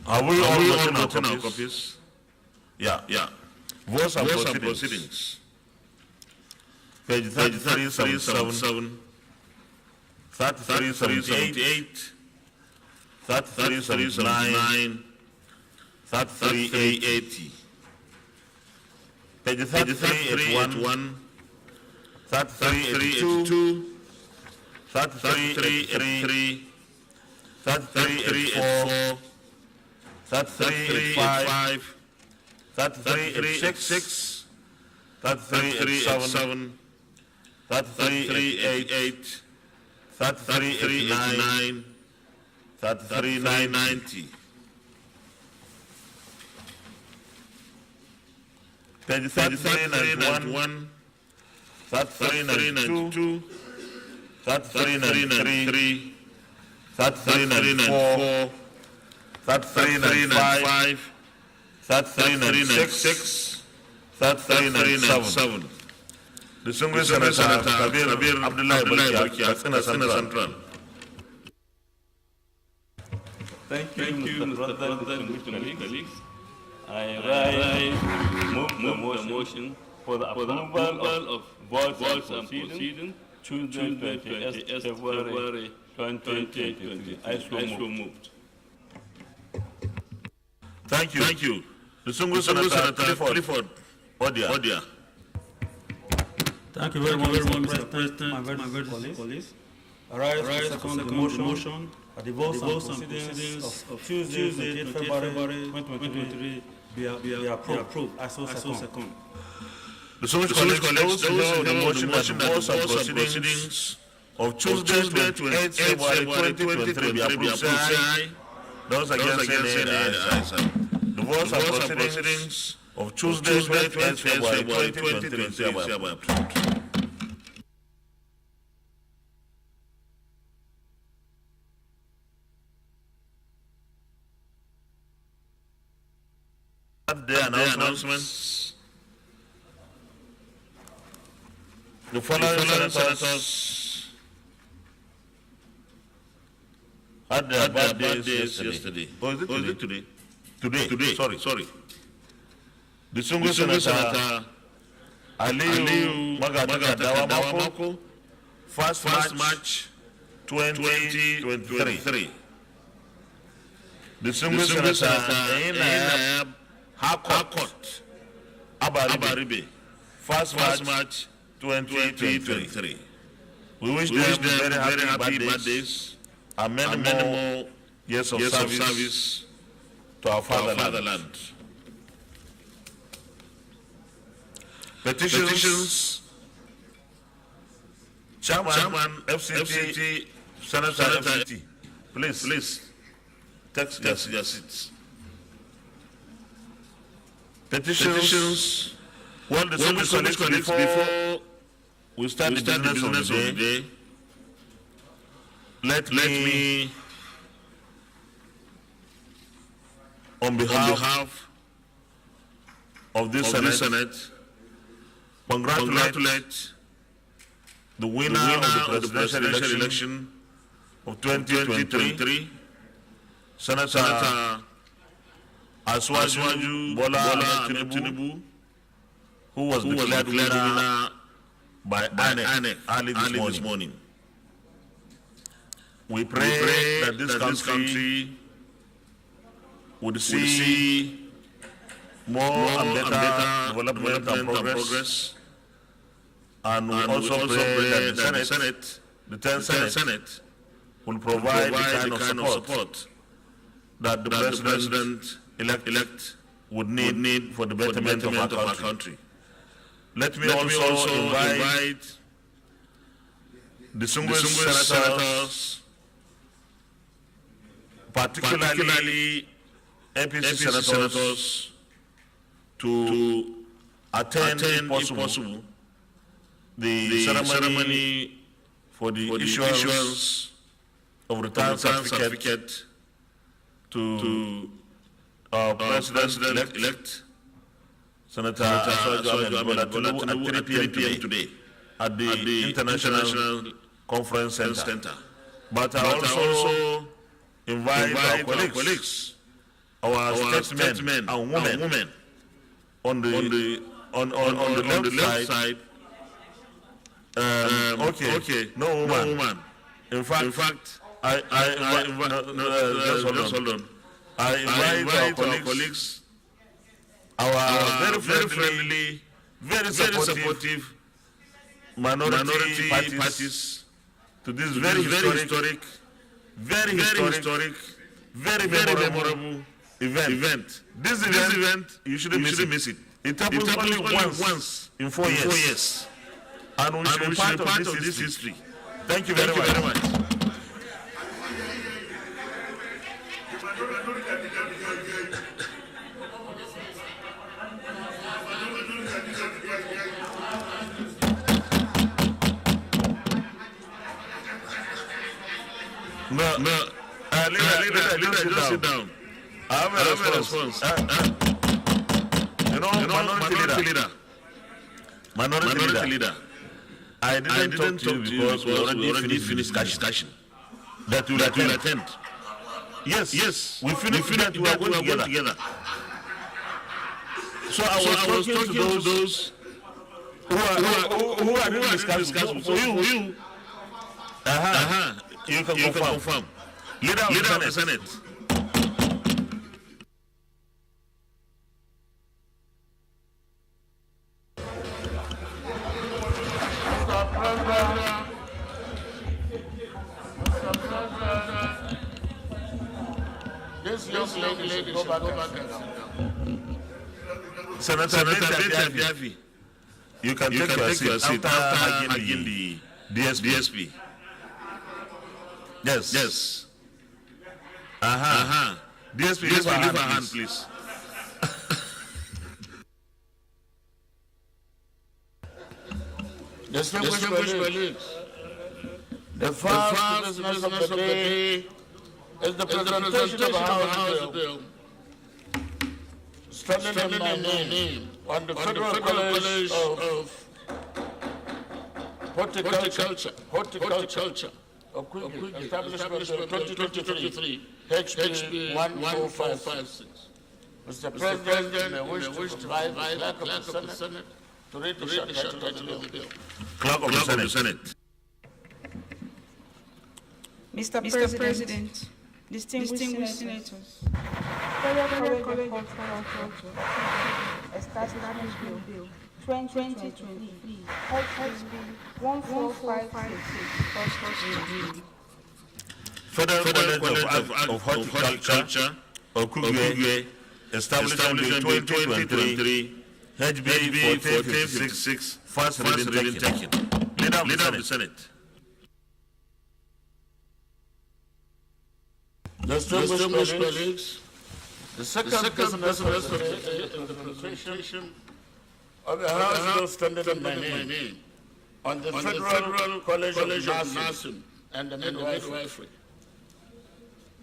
Have we all gotten our copies? Yeah. Votes and proceedings. Page 3377, 3378, 3379, 3380. Page 3381, 3382, 3383, 3384, 3385, 3386, 3387, 3388, 3389, 3390. Page 3391, 3392, 3393, 3394, 3395, 3396, 3397. Distinguished Senator Kabir Abdullah Barkia, Katsina Central. Thank you, Mr. President, colleagues. I move the motion for the approval of votes and proceedings Tuesday, 28th February 2023. I so moved. Thank you. Distinguished Senator Clifford Odia. Thank you very much, Mr. President, my very colleagues. I rise to second the motion that the votes and proceedings of Tuesday, 28 February 2023 be approved. I so second. The colleagues know the motion that the votes and proceedings of Tuesday, 28 February 2023 be approved. Say aye. Those against say nay. The votes and proceedings of Tuesday, 28 February 2023 be approved. The announcements. The following senators had their birthdays yesterday. Or is it today? Today. Sorry. Distinguished Senator Aliyu Magadawa Dawamako, 1st March 2023. Distinguished Senator Enab Harcourt Abaribe, 1st March 2023. We wish them very happy birthdays and many more years of service to our fatherland. Petitions. Chairman FCT, Senator FCT, please take your seats. Petitions. Well, the colleagues, before we start the business of the day, let me, on behalf of this Senate, congratulate the winner of the presidential election of 2023, Senator Asiwaju Bola Tinubu, who was declared winner by INEC early this morning. We pray that this country would see more and better development and progress. And we also pray that the 10th Senate will provide the kind of support that the President-elect would need for the betterment of our country. Let me also invite distinguished senators, particularly APC senators, to attend, if possible, the ceremony for the issuance of return certificate to our President-elect, Senator Asiwaju Tinubu, at 3 p.m. today at the International Conference Center. But I also invite our colleagues our statesmen and women on the left side. Okay, no woman. In fact, just hold on. I invite our colleagues, our very friendly, very supportive minority parties to this very historic, very memorable event. This event, you shouldn't miss it. It happens only once in 4 years. And we should be part of this history. Thank you very much. No. Leader, sit down. I have a response. Minority leader. I didn't talk to you because we already finished discussion that we will attend. Yes. We finished that we are going together. So I was talking to those who are doing discussion. For you. You can confirm. Leader of the Senate. This young lady should go back and sit down. Senator Biafi, you can take your seat after hugging the DSP. Yes. DSP, leave her hand, please. Distinguished colleagues, the first business of the day is the presentation of the House bill, standing in my name on the Federal College of Horticulture of Queen Establishment 2023, HB 14556. Mr. President, I wish to invite the Clerk of the Senate to read the short title of the bill. Clerk of the Senate. Mr. President, distinguished senators, Federal College of Horticulture Establishment Bill 2023, HB 14556, first reading. Federal College of Horticulture of Kugwe Establishment Bill 2023, HB 1456, first reading taken. Leader of the Senate. Distinguished colleagues, the second business of the day is the presentation of the House bill standing in my name on the Federal College of Nursing and the Midwifery.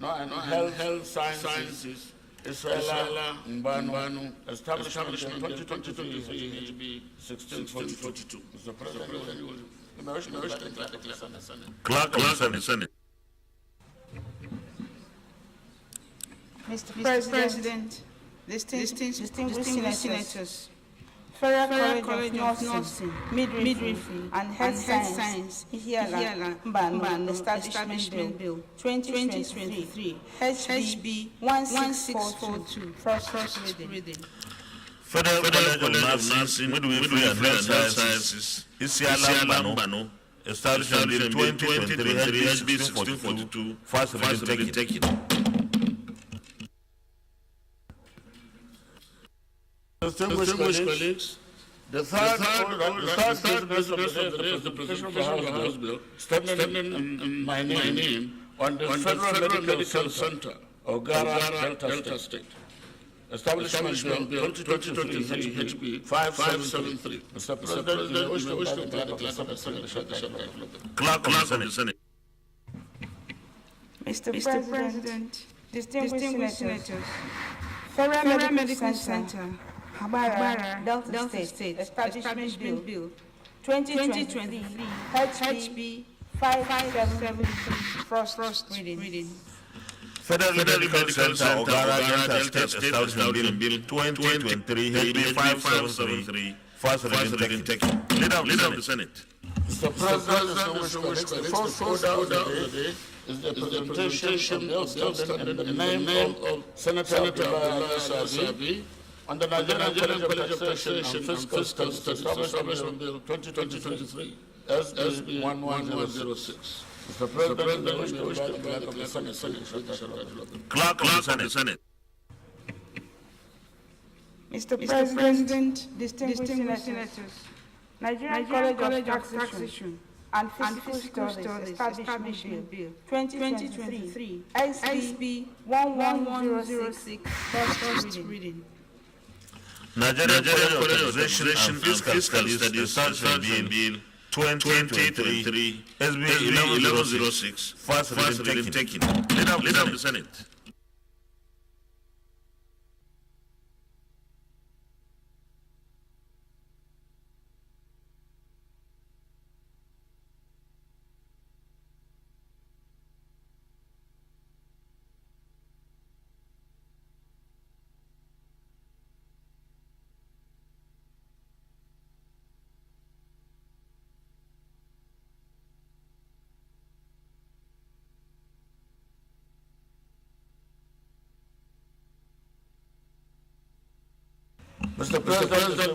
Health Sciences, Israela Mbanu, Establishment in 2023, HB 1642. Mr. President, you may wish to invite the Clerk of the Senate. Clerk of the Senate. Mr. President, distinguished senators, Federal College of Nursing, Midwifery, and Health Science, Ihiala Mbano, Establishment Bill 2023, HB 16442, first reading. Federal College of Nursing, Midwifery, and Health Sciences, Ihiala Mbano, Establishment Bill 2023, HB 1642, first reading taken. Distinguished colleagues, the third business of the day is the presentation of the House bill standing in my name on the Federal Medical Center of Gara, Delta State. Establishment Bill 2023, HB 573. Mr. President, you wish to invite the Clerk of the Senate. Clerk of the Senate. Mr. President, distinguished senators, Federal Medical Center, Habara, Delta State, Establishment Bill 2023, HB 573, first reading. Federal Medical Center, Ogara Delta State Establishment Bill 2023, HB 573, first reading taken. Leader of the Senate. Mr. President, the first order of the day is the presentation of the name of Senator Sabi on the Nigerian College of Taxation and Fiscal Studies Establishment Bill 2023, SB 1106. Mr. President, I wish to invite the clerk of the Senate. Clerk of the Senate. Mr. President, distinguished senators, Nigerian College of Taxation and Fiscal Studies Establishment Bill 2023, SB 1106, first reading. Nigerian College of Taxation and Fiscal Studies Establishment Bill 2023, SB 1106, first reading taken. Leader of the Senate. Mr. President,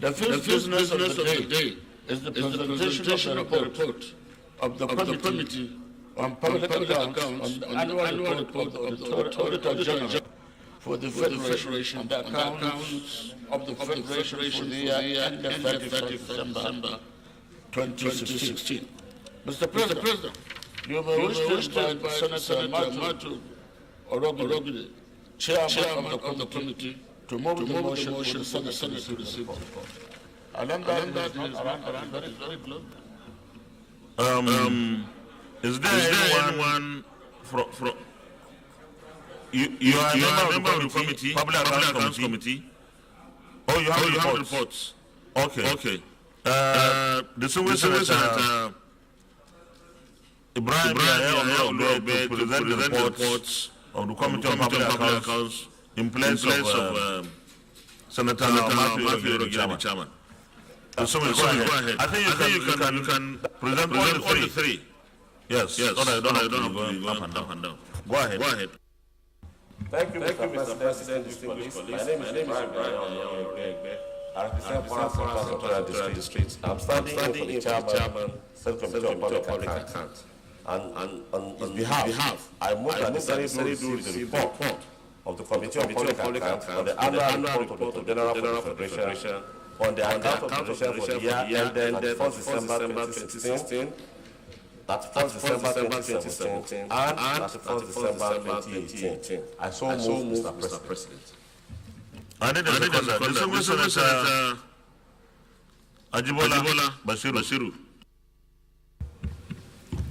the fifth business of the day is the presentation of the report of the Committee on Public Accounts on the annual report of the Auditor General for the Federation and the accounts of the Federation for the year ended 31st December 2016. Mr. President, you may wish to invite Senator Matu Orogide, Chairman of the Committee, to move the motion for the Senate to receive the report. Is there anyone from you are a member of the committee, Public Accounts Committee? Oh, you have reports. Okay. The Senator Ibrahim to present the reports of the Committee on Public Accounts in place of Senator Matthew, the chairman. So go ahead. I think you can present all the three. Yes. Don't have to go up and down. Go ahead. Thank you, Mr. President. Distinguished colleagues. My name is Ibrahim. I represent Kwara District. I'm standing in for the chairman, Central Committee on Public Accounts. And on his behalf, I move that the Senate do the report of the Committee on Public Accounts on the annual report of the General Federation on the account of Federation for the year ended 1st December 2016, 1st December 2017, and 1st December 2018. I so move, Mr. President. I need a Senator Ajibola Bashiru.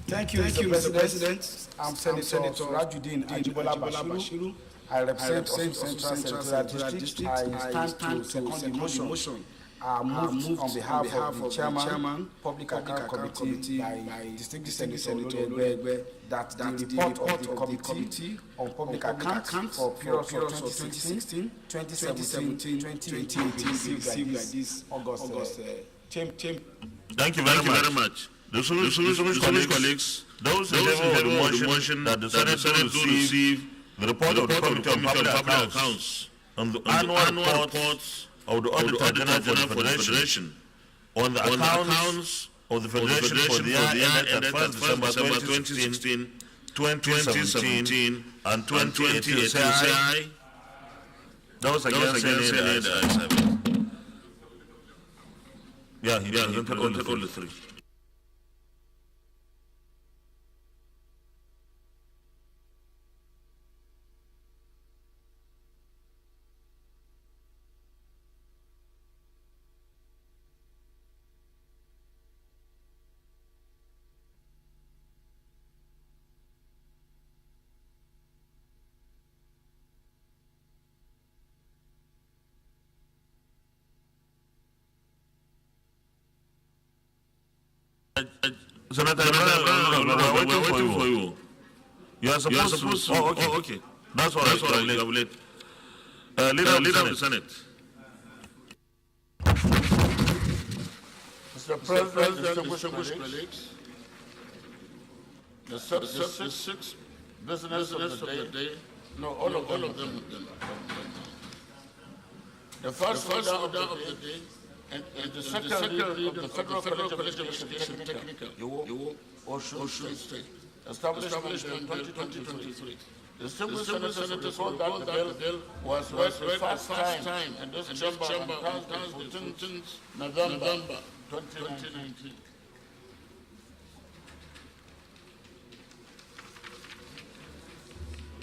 Thank you, Mr. President. I'm Senator Rajuddin Ajibola Bashiru. I represent Central District. I stand to second the motion. Moved on behalf of the Chairman, Public Account Committee, by Distinguished Senator that the report of the Committee on Public Accounts for periods of 2016, 2017, 2018 received like this August. Thank you very much. The distinguished colleagues, those in favor of the motion that the Senate to receive the report of the Committee on Public Accounts on the annual reports of the Auditor General for the Federation on the accounts of the Federation for the year ended 1st December 2016, 2017, and 2018. Say aye. Those against saying that. Yeah, he presented all the three. Senator, we're waiting for you. You are supposed to. Oh, okay. That's all right. You have late. Leader of the Senate. Mr. President, distinguished colleagues, the six business of the day, no, all of them. The first order of the day and the second read of the Federal College of Education Technical, Ocean State, establishment in 2023. The distinguished senators report that the bill was read the first time in this chamber on Thursday, 14th November 2019.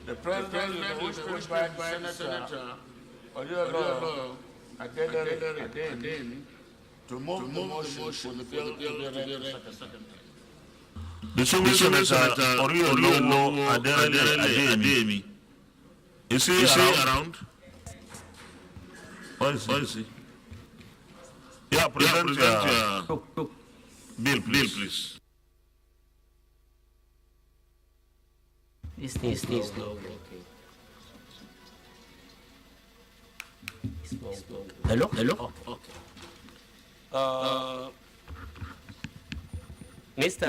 The President is wished by Senator Odilo Adedin to move the motion for the bill to be read the second time. The Senator Odilo Adedin. Is he around? Where is he? Yeah, present your bill, please. This thing is not working. It's not working. Hello? Oh, okay. Mr.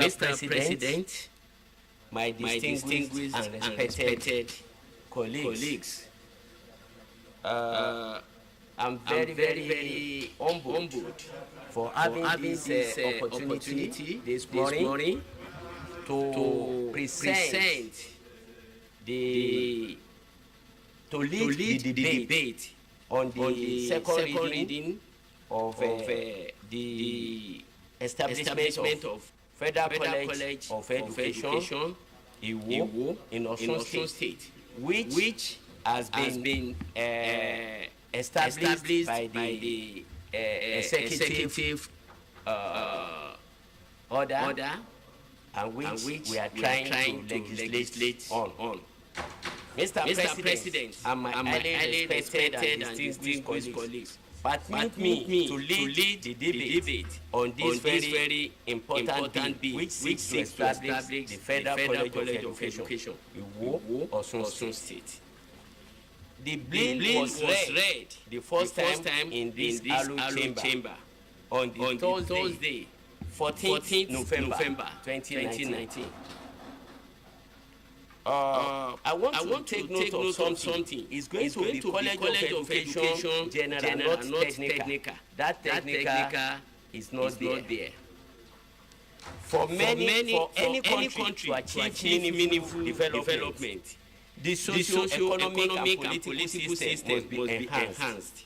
President, my distinguished and respected colleagues, I'm very humbled for having this opportunity this morning to present to lead the debate on the second reading of the establishment of Federal College of Education Iwo in Osun State, which has been established by the executive order, and which we are trying to legislate on. Mr. President, and my highly respected and distinguished colleagues, permit me to lead the debate on this very important bill, which seeks to establish the Federal College of Education Iwo, Osun State. The bill was read the first time in this chamber on the Thursday, 14th November 2019. I want to take note of something. It's going to be College of Education General, not Technical. That technical is not there. For any country to achieve meaningful development, the socio-economic and political system must be enhanced.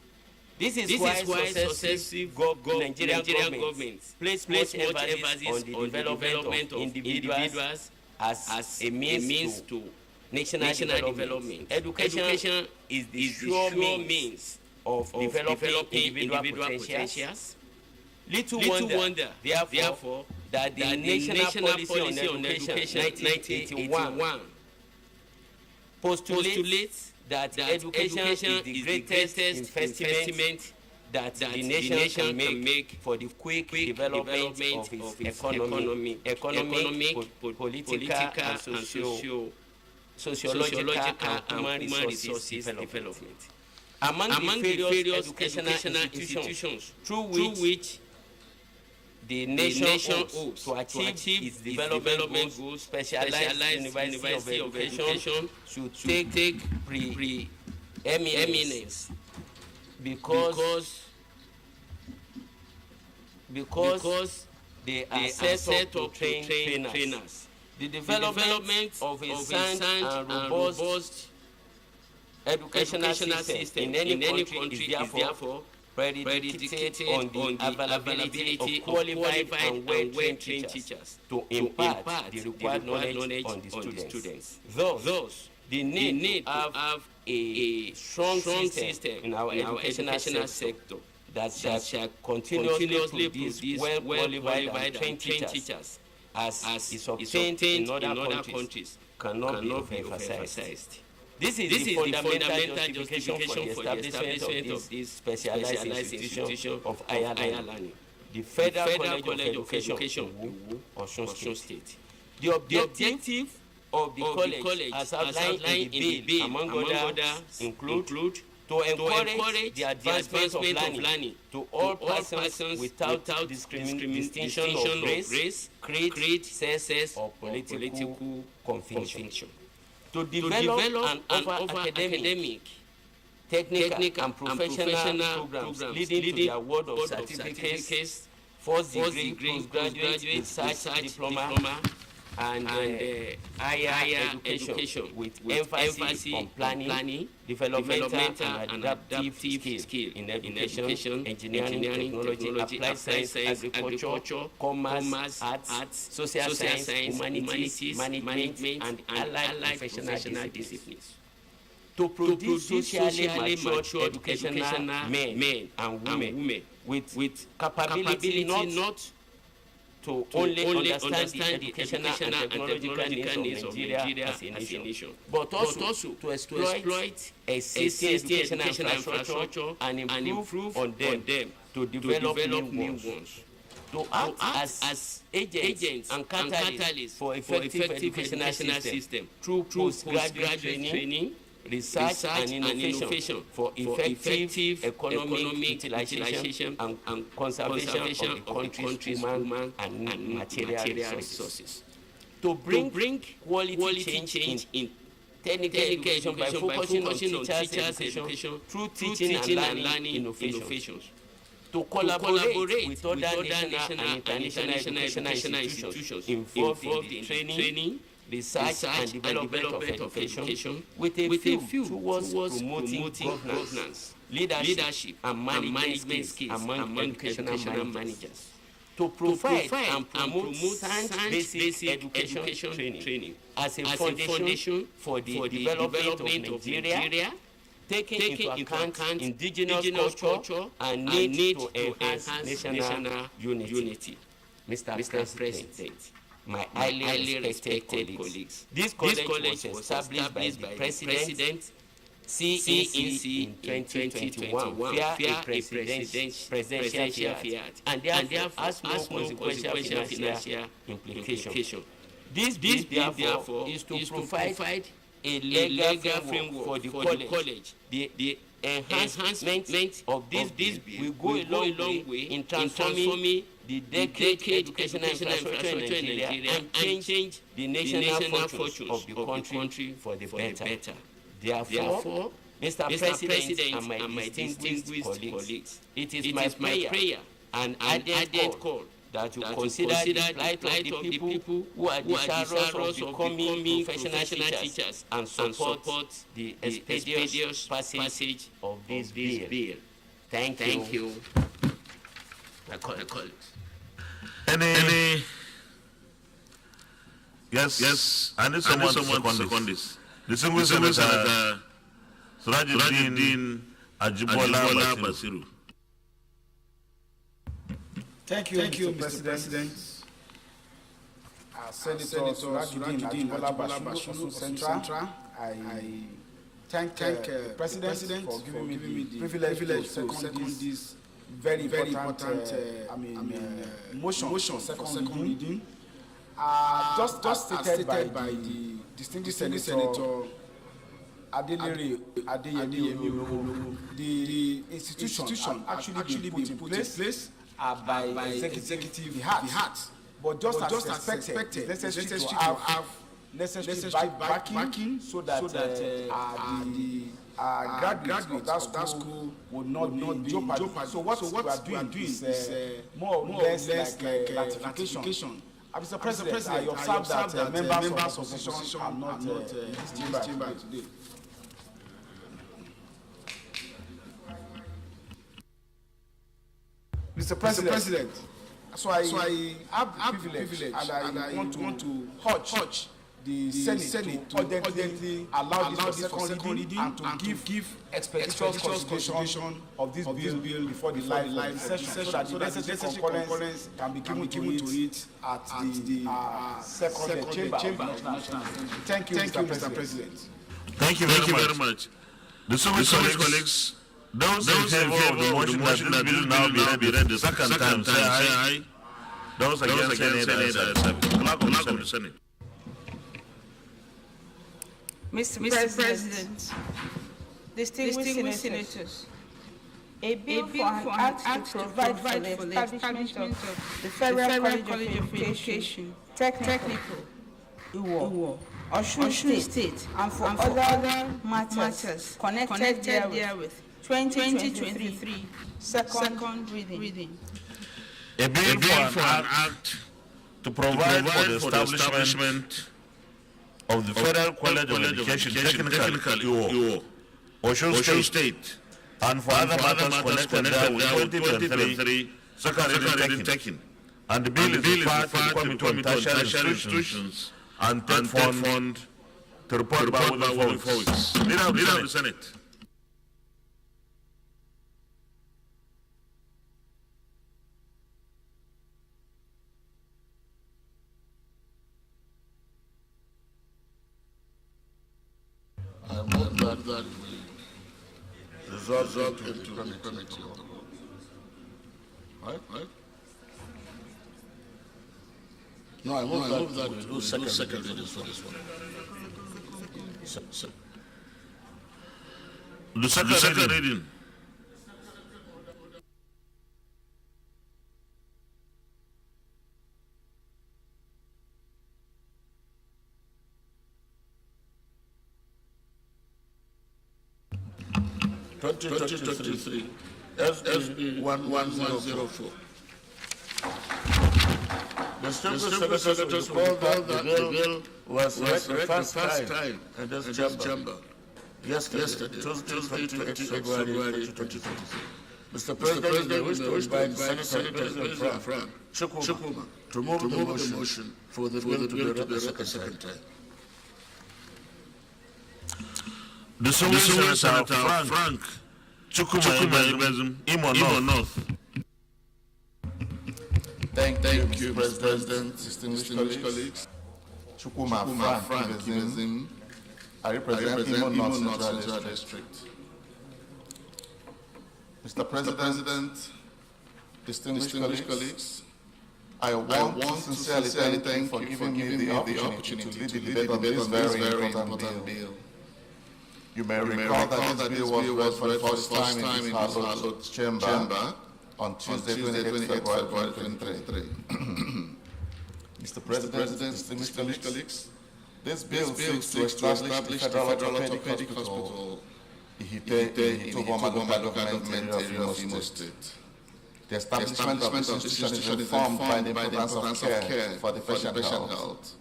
This is why successive Nigerian governments place much emphasis on the development of individuals as a means to national development. Education is the sure means of developing individual potentials. Little wonder, therefore, that the National Policy on Education 1981 postulates that education is the greatest investment that the nation can make for the quick development of its economic, political, and sociological and human resources development. Among the various educational institutions through which the nation hopes to achieve its development goals, specialized University of Education should take pre-eminence because they are set up to train trainers. The development of a sound and robust educational system in any country is therefore predicated on the availability of qualified and well-trained teachers to impart the required knowledge on the students. Thus, the need to have a strong system in our educational sector that shall continuously produce well-qualified and trained teachers as is obtained in other countries cannot be emphasized. This is the fundamental justification for the establishment of this specialized institution of higher learning, the Federal College of Education, Osun State. The objective of the college as outlined in the bill, among others, include to encourage the advancement of learning to all persons without distinction of race, creed, sex, or political conviction. To develop and offer academic, technical, and professional programs leading to the award of certificates, first degree, postgraduate, research diploma, and higher education with emphasis on planning, developmental and adaptive skills in education, engineering, technology, applied science, agriculture, commerce, arts, social science, humanities, management, and allied professional disciplines. To produce socially matured educational men and women with capability not to only understand the educational and technological needs of Nigeria as a nation, but also to exploit existing educational infrastructure and improve on them to develop new ones. To act as agents and catalysts for effective educational system through postgraduate training, research and innovation for effective economic utilization and conservation of the country's human and material resources. To bring quality change in technical education by focusing on teachers' education through teaching and learning innovations. To collaborate with other national and international educational institutions involved in the training, research and development of education with a view towards promoting governance, leadership and management skills among educational managers. To provide and promote science-based education training as a foundation for the development of Nigeria, taking into account indigenous culture and need to enhance national unity. Mr. President, my highly respected colleagues, this college was established by the President CEC in 2021 via a presidential fiat, and therefore has no consequential financial implication. This bill, therefore, is to provide a legal framework for the college. The enhancement of this bill will go a long way in transforming the decade educational infrastructure in Nigeria and change the national fortunes of the country for the better. Therefore, Mr. President and my distinguished colleagues, it is my prayer and added call that you consider the plight of the people who are desirous of becoming professional teachers and support the expeditious passage of this bill. Thank you. My colleagues. Any? Yes. I need someone to second this. Distinguished Senator Surajuddin Ajibola Basiru. Thank you, Mr. President. Senator Surajuddin Ajibola Basiru, Central. I thank the President for giving me the privilege to second this very important motion, second reading. Just stated by the distinguished Senator Adelere Adeyemi, the institution actually been put in place by executive heart, but just as expected, necessary to have necessary backing so that the graduates of that school would not be in jeopardy. So what we are doing is more or less like ratification. Mr. President, I observe that members of the opposition are not in this chamber today. Mr. President, so I have the privilege and I want to urge the Senate to urgently allow this for second reading and to give expeditious consideration of this bill before the live session so that the necessary concurrence can be given to it at the second chamber. Thank you, Mr. President. Thank you very much. The colleagues, those in favor of the motion that this bill now be read the second time, say aye. Those against, say nay. Clerk of the Senate. Mr. President, distinguished senators, a bill for an act to provide for the establishment of the Federal College of Education, Technical, Iwo, Osun State, and for other matters connected therewith, 2023, second reading. A bill for an act to provide for the establishment of the Federal College of Education, Technical, Iwo, Osun State, and for other matters connected with 2023, second reading taken. And the bill is referred to the Committee on Tertiary Institutions and Third Fund to report by within 4 weeks. Leader of the Senate. I move that we resolve to the committee. Right? No, I move that we do second reading for this one. The second reading. (2023) SB 1104. The senators recall that the bill was read the first time in this chamber yesterday, Tuesday, 28 February 2023. Mr. President, I wish to invite Senator President Frank Chukuma to move the motion for the bill to be read a second time. The Senator Frank Chukuma Imo North. Thank you, President, distinguished colleagues. Chukuma Frank Ibezim. I represent Imo North Central District. Mr. President, distinguished colleagues, I want to sincerely thank you for giving me the opportunity to lead the debate on this very important bill. You may recall that this bill was read for the first time in this House chamber on Tuesday, 28 February 2023. Mr. President, distinguished colleagues, this bill seeks to establish the Federal Orthopedic Hospital in Itobo Government Area of Imo State. The establishment of this institution is informed by the importance of care for the patient health.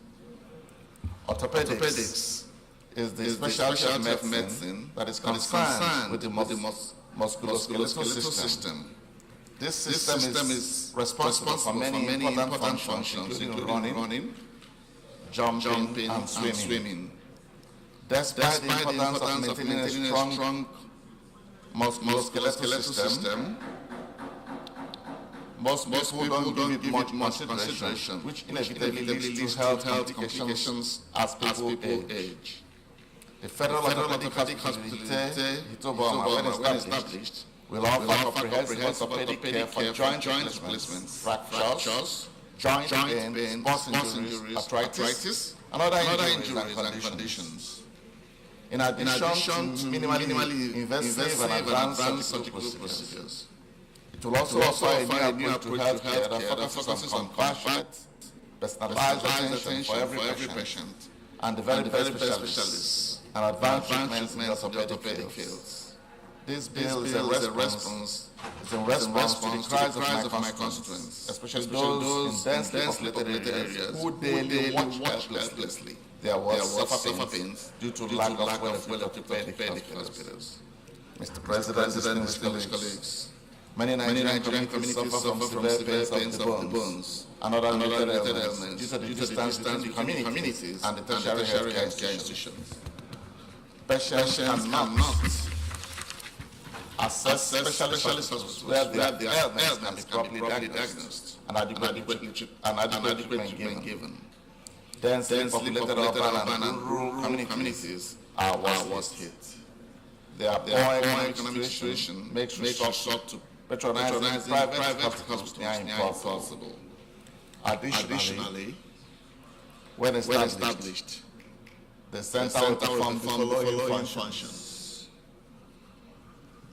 Orthopedics is the specialty of medicine that is concerned with the musculoskeletal system. This system is responsible for many important functions, including running, jumping, and swimming. Despite the importance of maintaining a strong musculoskeletal system, most people don't give it much consideration, which inevitably leads to health complications as people age. The Federal Orthopedic Hospital Itobo, when established, will offer comprehensive orthopedic care for joint replacements, fractures, joint pain, sports injuries, arthritis, and other injuries and conditions. In addition to minimally invasive and advanced surgical procedures, it will also offer a new approach to health care that focuses on compassionate, personalized attention for every patient, and the very best specialists and advanced treatments in the orthopedic fields. This bill is a response to the cries of my constituents, especially those in densely populated areas who daily watch helplessly their words suffer pains due to lack of well-equipped orthopedic hospitals. Mr. President, distinguished colleagues, many Nigerian communities suffer from severe pains of the bones and other related ailments due to the distance between the communities and the tertiary healthcare institutions. Patients cannot access specialists where their ailments can be properly diagnosed and adequate treatment given. Densely populated urban and rural communities are worst hit. Their poor economic situation makes resort to patronizing private hospitals near impossible. Additionally, when established, The center will perform the following functions.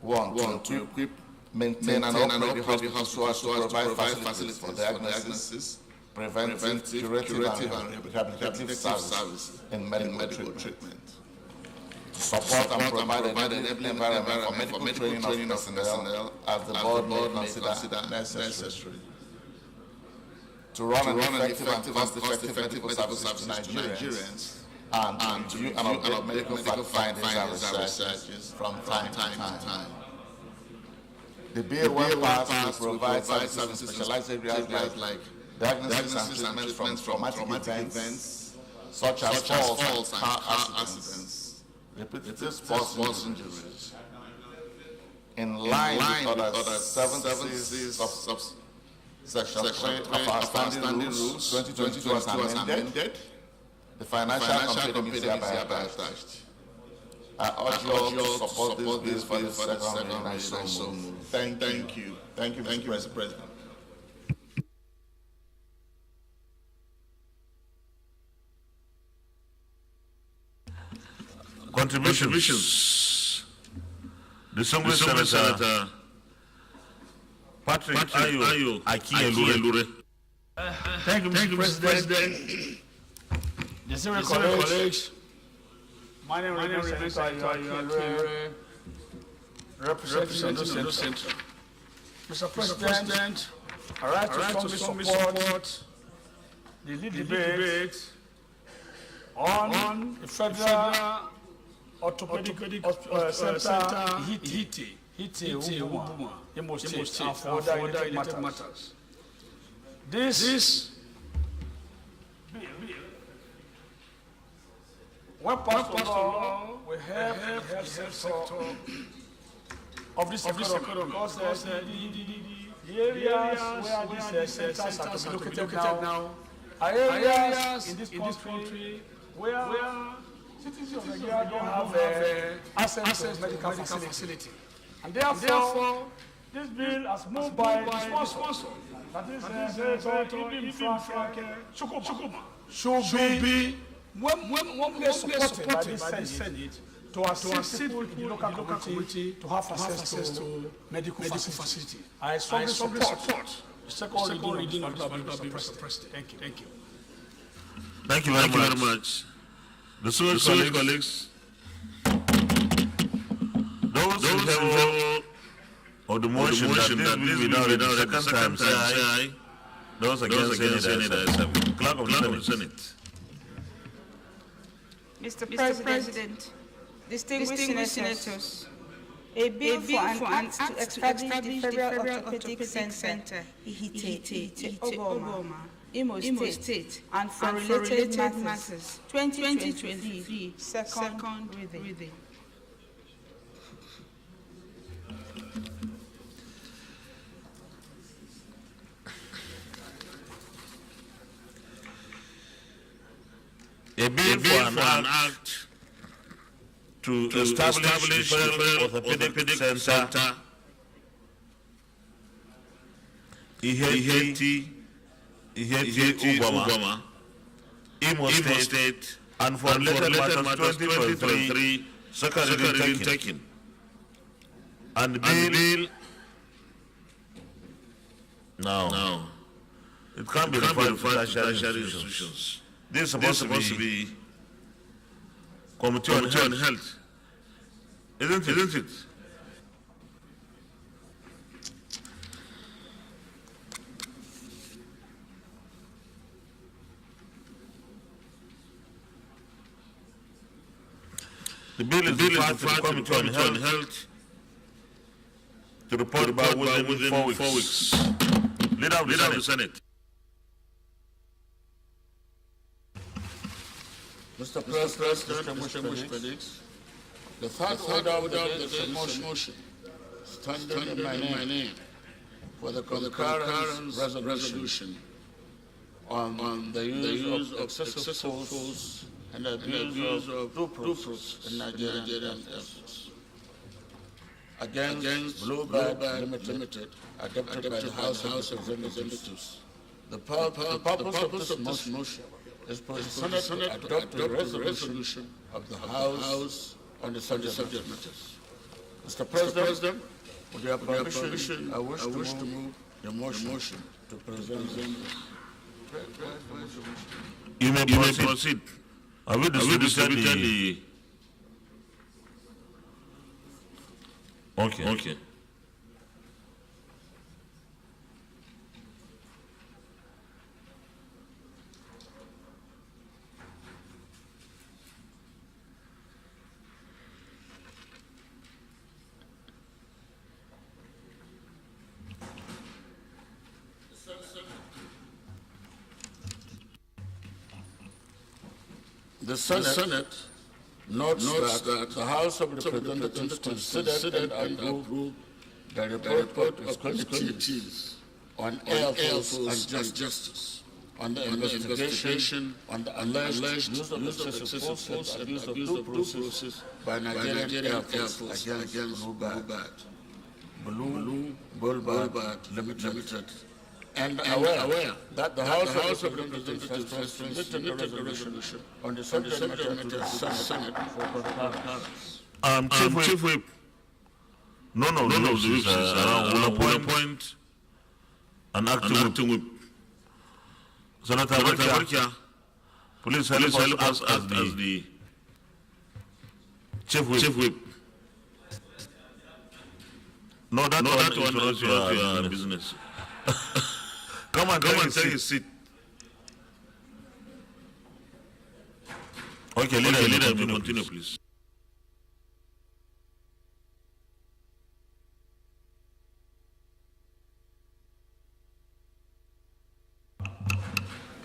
One, to equip, maintain and operate the hospital so as to provide facilities for diagnosis, preventive, curative and rehabilitative service in medical treatment. To support and provide an enabling environment for medical training of personnel as the board may consider necessary. To run an effective and cost-effective medical services to Nigerians and to review and update medical fact findings and researches from time to time. The bill, when passed, will provide services in specialized areas like diagnosis and treatments from traumatic events such as falls and car accidents, repetitive sports injuries, in line with other 70 Section 3 of our standing rules 2022 as amended. The financial committee is hereby attached. I urge you all to support this bill for the second reading. I so move. Thank you. Thank you, Mr. President. Contributions. Distinguished Senator Patrick Ayo Aki-Elure. Thank you, Mr. President. Distinguished colleagues, my name is Senator Aki-Elure, representing Ondo Central. Mr. President, I rise to strongly support the lead debate on the Federal Orthopedic Center Hiti Ubuma, Imo State, and for other related matters. This when passed to law will help the health sector of this economy, because the areas where these centers are to be located now are areas in this country where citizens of Nigeria don't have access to medical facility. And therefore, this bill has moved by the sponsor, that is Senator Ibim Frank Chukwuma, should be one place supported by the Senate to assist people in the local community to have access to medical facility. I strongly support the second reading of the bill, Mr. President. Thank you. Thank you very much. The colleagues, those in favor of the motion that this will be now read the second time, say aye. Those against any that is happy. Clerk of the Senate. Mr. President, distinguished senators, a bill for an act to establish the Federal Orthopedic Center, Ihite, Oboma, Imo State, and for related matters, 2023, second reading. A bill for an act to establish Federal Orthopedic Center, Ihite Ubama, Imo State, and for related matters 2023, second reading taken. And the bill now it can't be referred to tertiary institutions. This is supposed to be Committee on Health, isn't it? The bill is referred to the Committee on Health to report about within 4 weeks. Leader of the Senate. Mr. President, distinguished colleagues, the third order of the day is a motion standing in my name for the concurrence resolution on the use of excessive force and abuse of due process in Nigerian justice against Blue Bag Limited, adopted by the House of Representatives. The purpose of this motion is for the Senate to adopt the resolution of the House on the subject matters. Mr. President, with your permission, I wish to move the motion to present them. You may proceed. I will distribute the... Okay. The Senate notes that the House of Representatives considered and approved the report of committees on Air Force and Justice on the investigation on the alleged use of excessive force and abuse of due process by Nigerian Air Force against Blue Bulbard Limited. And aware that the House of Representatives has submitted a resolution on the subject matter to the Senate for concurrence. Chief Whip, none of these will appoint an acting whip. Senator Abacha, please help us as the Chief Whip. No, that one is not your business. Come and take a seat. Okay, leader, continue, please.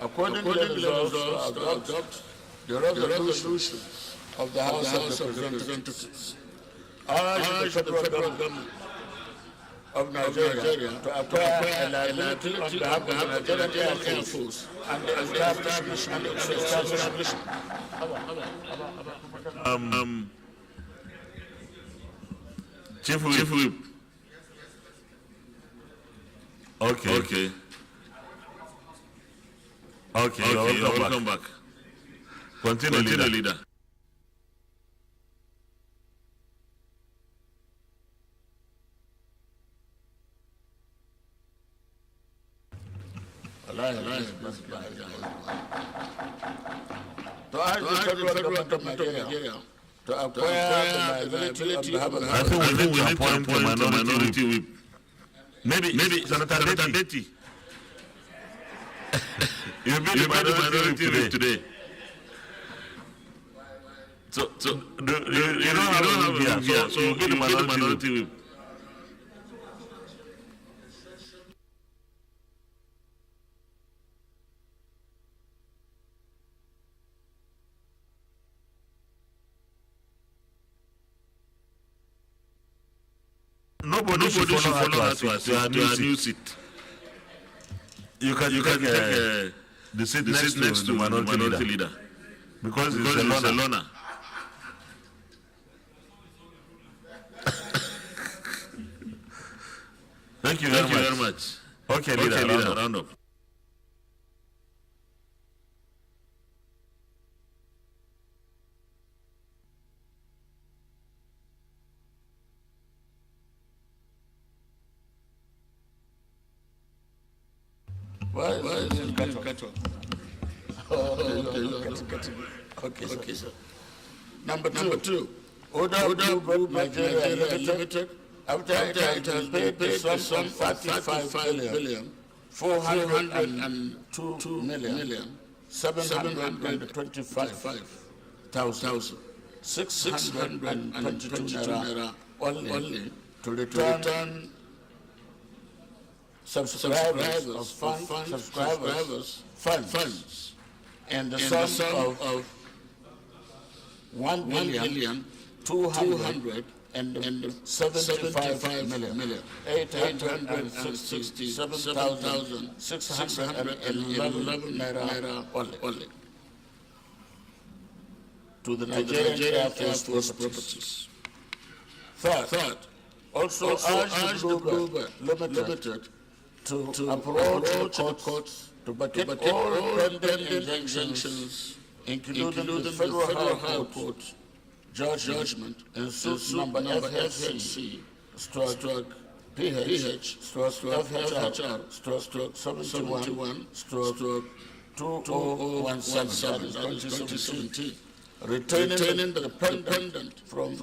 According to the results to adopt the resolution of the House of Representatives, urge the federal government of Nigeria to acquire a liability on behalf of the Nigerian Air Force and the establishment. Chief Whip. Okay. Welcome back. Continue, leader. To urge the federal government of Nigeria to acquire the liability on behalf of the I think we need to appoint a minority whip. Maybe Senator Betty. You'll be the minority whip today. So you don't have a whip here, so you'll be the minority whip. Nobody should follow her to a new seat. You can take the seat next to the minority leader. Because it's a loner. Thank you very much. Okay, leader, round up. Why is it cut off? Okay, sir. Number two, Order Group Nigeria Limited, after it has paid the sum of 45 billion, 402 million, 725,000, 622 naira only to return subscribers of funds and the sum of 1,275 million, 867,611 naira only to the Nigerian Air Force properties. Third, also urge the Global Limited to approach the courts to vacate all pending injunctions, including the Federal High Court judgment in suit number FHC PH FHR 71 2017, that is 2017, retaining the dependent from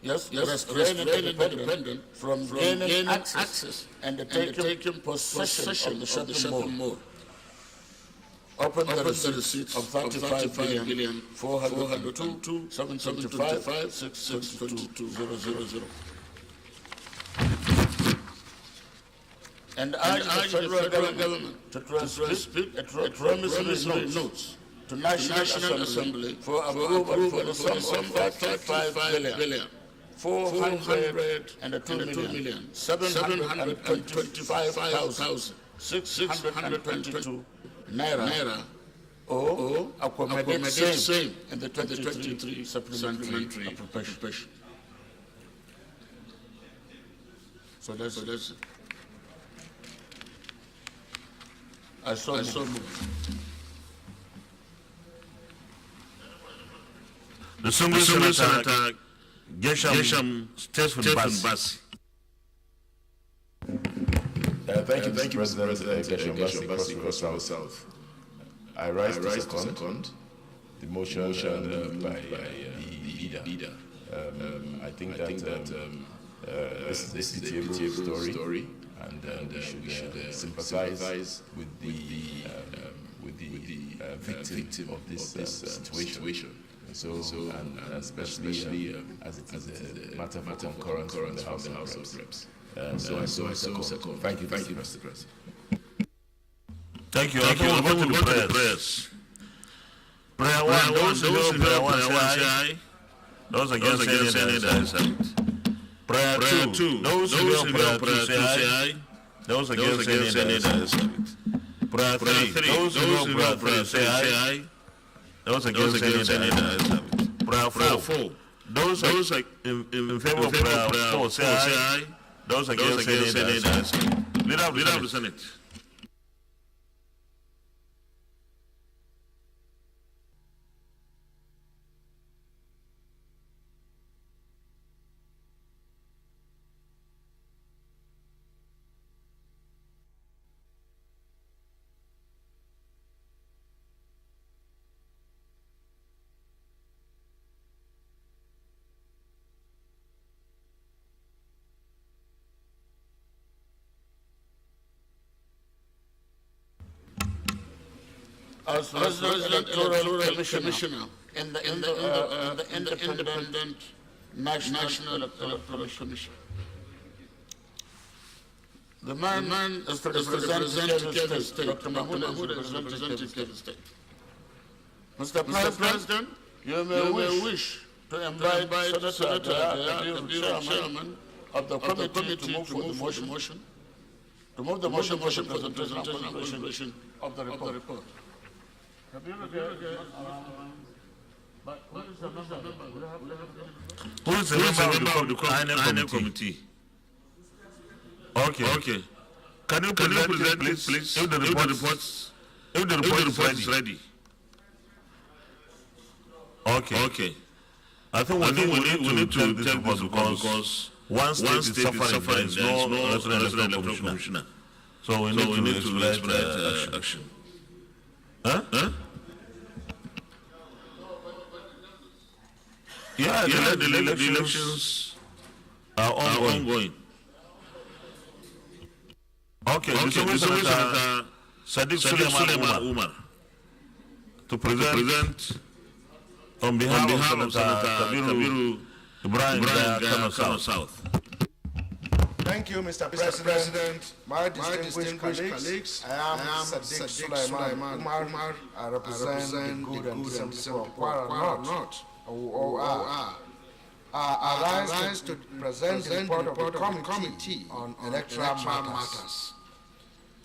restraining from gaining access and taking possession of the shopping mall. Open the receipt of 35,402,775,662,000. And urge the federal government to transmit a promissory notes to National Assembly for approval for the sum of 5 billion. 402,725,622 naira or accommodate same in the 2023 supplementary appropriation. So that's it. I saw move. The Single Senator Gesham Stephen Bass. Thank you, President Gesham Bassi, South. I rise to second the motion by the leader. I think that this is a pitiable story, and we should sympathize with the victim of this situation. So and especially as it is a matter for concurrence in the House of Reps. So I second. Thank you, Mr. President. Thank you. We'll go to the prayers. Prayer 1, those who know prayer 1 say aye. Those against saying that. Prayer 2, those who know prayer 2 say aye. Those against saying that. Prayer 3, those who know prayer 3 say aye. Those against saying that. Prayer 4, those in favor of prayer 4 say aye. Those against saying that. Leader of the Senate. As President Electoral Commissioner in the Independent National Electoral Commission. The man is representing Kebbi State. Dr. Mahmoud is representing Kebbi State. Mr. President, you may wish to invite Senator Chairman of the committee to move for the motion. To move the motion for the presentation of the report. Who is the member of the INEC committee? Okay. Can you present please if the report is ready? Okay. I think we need to take this report because one state is suffering, there is no resident commissioner. So we need to expedite action. Huh? Yeah, the elections are ongoing. Okay, the Senator Sadiq Suleiman Umar to present on behalf of Senator Kabiru Ibrahim Kano South. Thank you, Mr. President. My distinguished colleagues, I am Sadiq Suleiman Umar. I represent the good and decent people of Kwara North. I rise to present the report of the Committee on Electoral Matters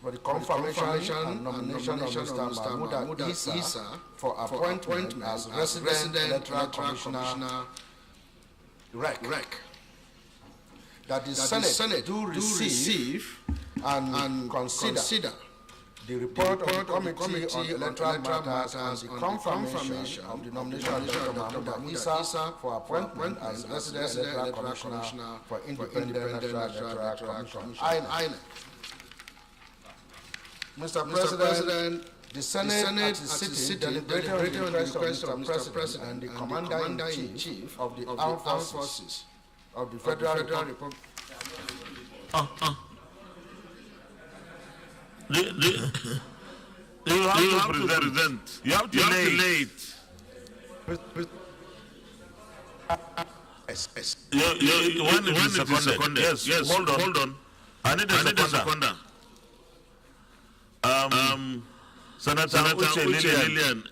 for the confirmation and nomination of Mr. Mahmoud Isa for appointment as Resident Electoral Commissioner REC. That the Senate do receive and consider the report of the Committee on Electoral Matters and the confirmation of the nomination of Dr. Mahmoud Isa for appointment as Resident Electoral Commissioner for Independent National Electoral Commission, INEC. Mr. President, the Senate at its sitting deliberated on the request of Mr. President and the Commander-in-Chief of the Armed Forces of the Federal Republic. You have to present. You have to lay it. When it is seconded. Yes, hold on. I need a seconder. Senator Uche Lillian,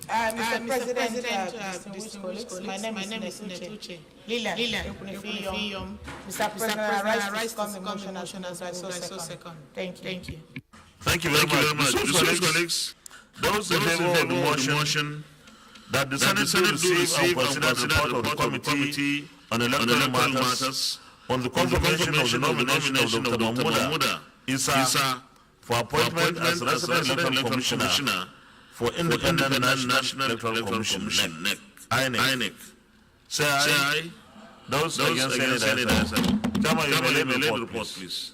Mr. President, distinguished colleagues, my name is Uche Lillian. Mr. President, I rise to come the motion as I saw second. Thank you. Thank you very much. Colleagues, those in favor of the motion that the Senate will receive and consider the report of the Committee on Electoral Matters on the confirmation of the nomination of Dr. Mahmoud Isa for appointment as Resident Electoral Commissioner for Independent National Electoral Commission, INEC. Say aye. Those against say that. Chairman, you may lay the report, please.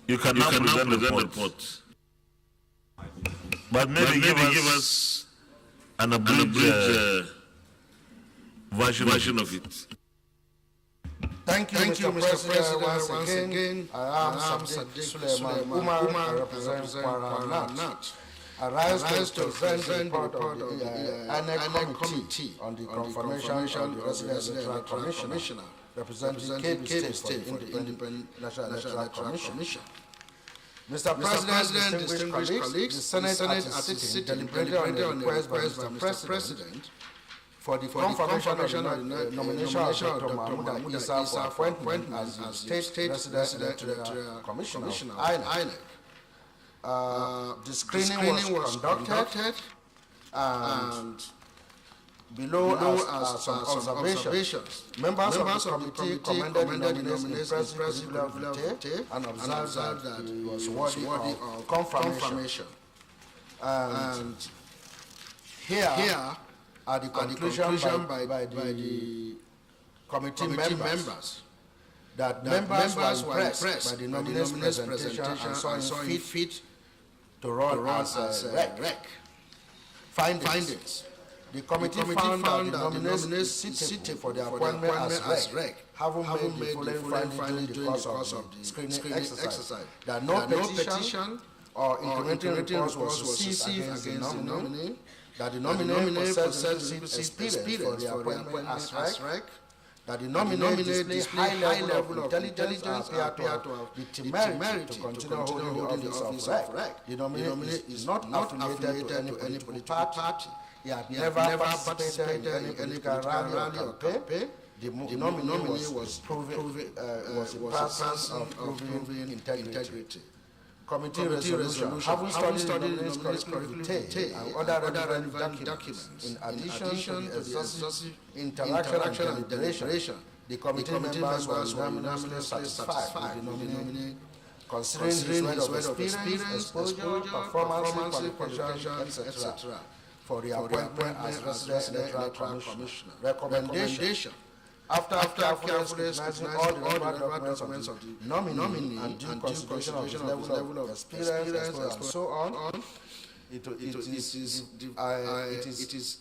You can now present the report. But maybe give us an abridged version of it. Thank you, Mr. President. Once again, I am Sadiq Suleiman Umar, I represent Kwaranat. I rise to present the report of the INEC Committee on the confirmation of the Resident Electoral Commissioner representing KB State for the Independent National Electoral Commission. Mr. President, distinguished colleagues, the Senate at its sitting deliberated on the request by Mr. President for the confirmation of the nomination of Dr. Mahmoud Isa for appointment as the State Resident Electoral Commissioner, INEC. The screening was conducted, and below are some observations. Members of the committee commended the nomination and observed that it was worthy of confirmation. And here are the conclusion by the committee members that members were impressed by the nomination's presentation and saw him fit to run as rec. Findings. The committee found that the nominees suitable for the appointment as rec haven't made the following during the course of the screening exercise. That no petition or implementing reports was received against the nominee, that the nominee possessed experience for the appointment as rec, that the nominee displayed high level of intelligence and appear to have the temerity to continue holding the office of rec. The nominee is not affiliated to any political party. He had never participated in any political rally or campaign. The nominee was a person of proving integrity. Committee resolution. Having studied the nominee's curriculum and other relevant documents, in addition to the exhaustive interaction and deliberation, the committee members were unanimously satisfied with the nominee, considering his weight of experience, exposure, performance, qualifications, etc. for the appointment as Resident Electoral Commissioner. Recommendation. After carefully scrutinizing all the relevant documents of the nominee and due consideration of his level of experience and so on, it is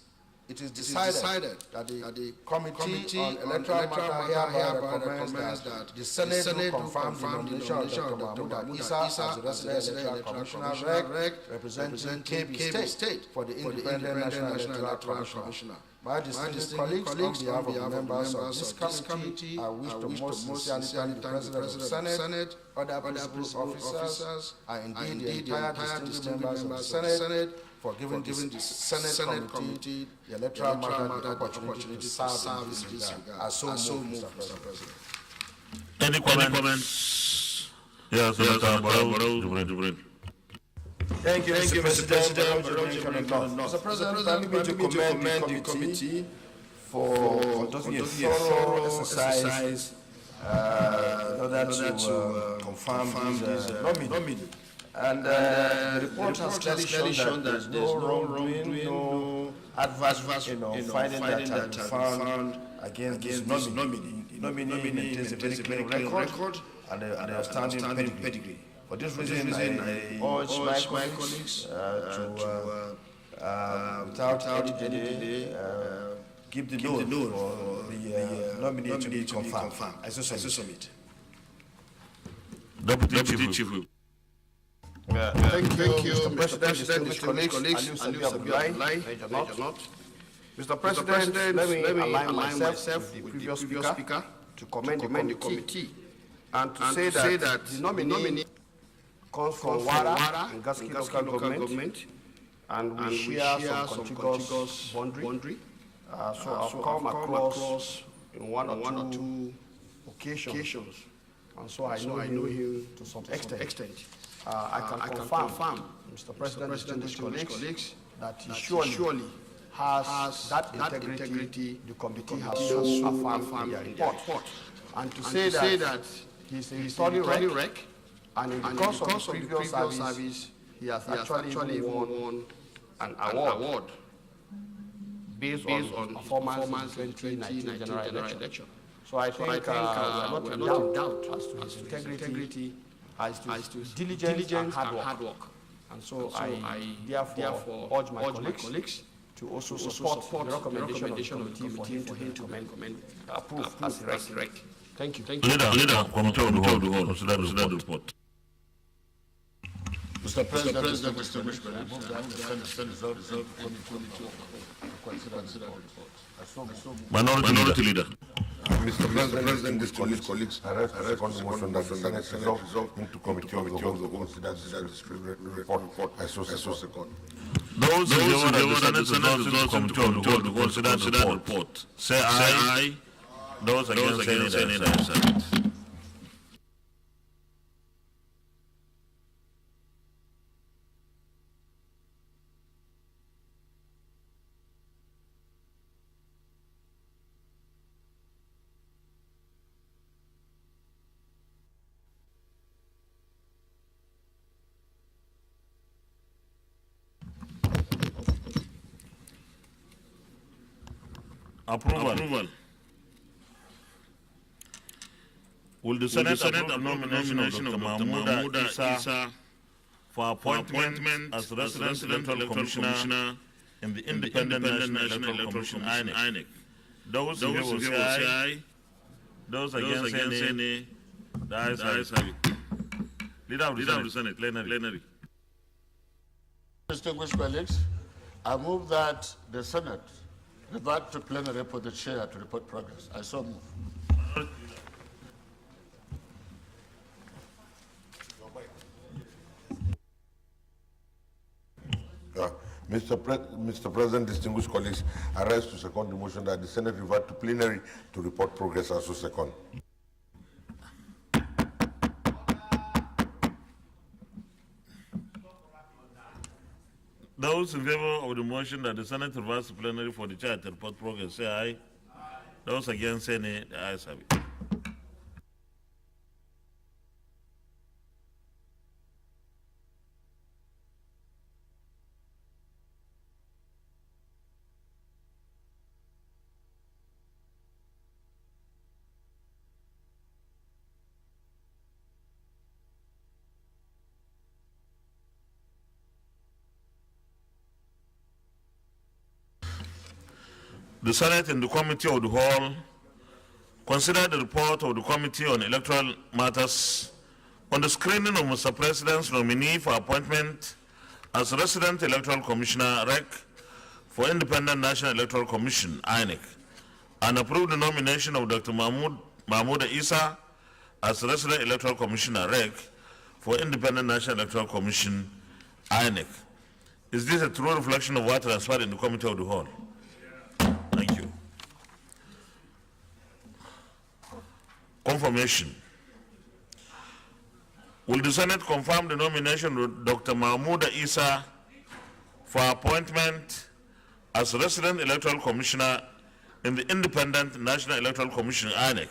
it is decided that the Committee on Electoral Matter hereby recommends that the Senate do confirm the nomination of Dr. Mahmoud Isa as the resident electoral commissioner representing KB State for the Independent National Electoral Commissioner. My distinguished colleagues, on behalf of the members of this committee, I wish to most sincerely thank the President of the Senate, other principal officers, and indeed the entire distinguished members of the Senate for giving the Senate Committee the electoral matter the opportunity to serve in this regard. I so move, Mr. President. Any comments? Yes, Barrow. Thank you, Mr. President. Mr. President, permit me to commend the committee for conducting a thorough exercise in order to confirm this nominee. And the report has clearly shown that there is no wrongdoing, no adverse finding that has been found against this nominee. The nominee maintains a very clear record and an outstanding pedigree. For this reason, I urge my colleagues to, without any delay, give the note for the nominee to be confirmed. I so submit. Deputy Chief Whip. Thank you, Mr. President, distinguished colleagues, and Mr. President, let me align myself with the previous speaker to commend the committee and to say that the nominee comes from Wara and Gaski local government, and we share some contiguous boundary. So I've come across in one or two occasions, and so I know him to some extent. I can confirm, Mr. President, distinguished colleagues, that he surely has that integrity the committee has so affirmed in their report. And to say that he's a historic wreck, and in the course of the previous service, he has actually won an award based on performance in 2019 general election. So I think we are not in doubt as to his integrity, as to his diligence and hard work. And so I therefore urge my colleagues to also support the recommendation of the committee for him to approve as a rec. Thank you. Leader, Committee of the Whole, consider the report. Mr. President, distinguished colleagues, I move that the Senate resolve the committee to consider the report. Minority Leader. Mr. President, distinguished colleagues, I raise a second motion that the Senate resolve into Committee of the Whole to consider this report. I so second. Those in favor that the Senate resolves into Committee of the Whole to consider the report, say aye. Those against say nay. Approval. Will the Senate approve nomination of Dr. Mahmoud Isa for appointment as Resident Electoral Commissioner in the Independent National Electoral Commission (INEC)? Those in favor say aye. Those against say nay. The ayes have it. Leader of the Senate, Plenary. Distinguished colleagues, I move that the Senate revert to plenary for the chair to report progress. I so move. Mr. President, distinguished colleagues, I rise to second the motion that the Senate revert to plenary to report progress. As to second. Those in favor of the motion that the Senate reverts to plenary for the chair to report progress, say aye. Those against say nay. The ayes have it. The Senate in the Committee of the Whole consider the report of the Committee on Electoral Matters on the screening of Mr. President's nominee for appointment as Resident Electoral Commissioner (REC) for Independent National Electoral Commission (INEC), and approve the nomination of Dr. Mahmoud Isa as Resident Electoral Commissioner (REC) for Independent National Electoral Commission (INEC). Is this a true reflection of what transpired in the Committee of the Whole? Thank you. Confirmation. Will the Senate confirm the nomination of Dr. Mahmoud Isa for appointment as Resident Electoral Commissioner in the Independent National Electoral Commission (INEC)?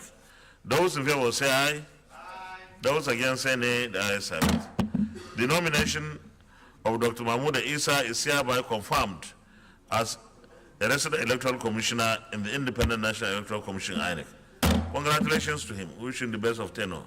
Those in favor will say aye. Aye. Those against say nay. The ayes have it. The nomination of Dr. Mahmoud Isa is hereby confirmed as a Resident Electoral Commissioner in the Independent National Electoral Commission (INEC). Congratulations to him. Wish him the best of tenure.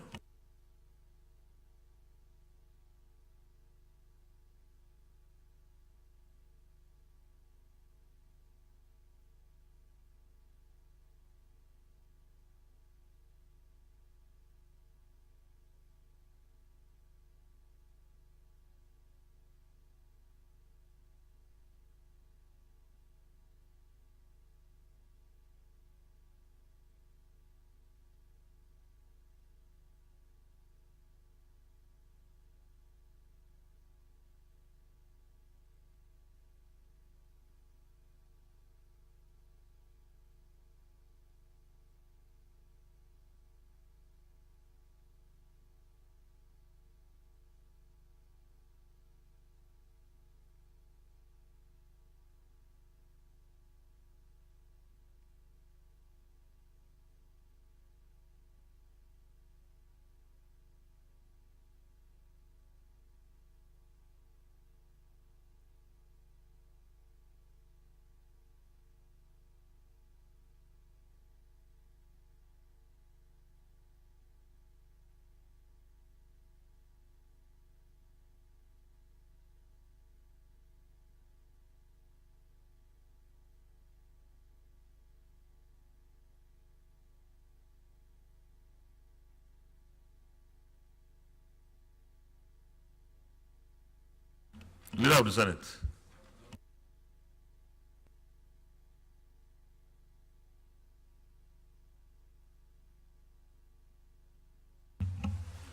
Leader of the Senate.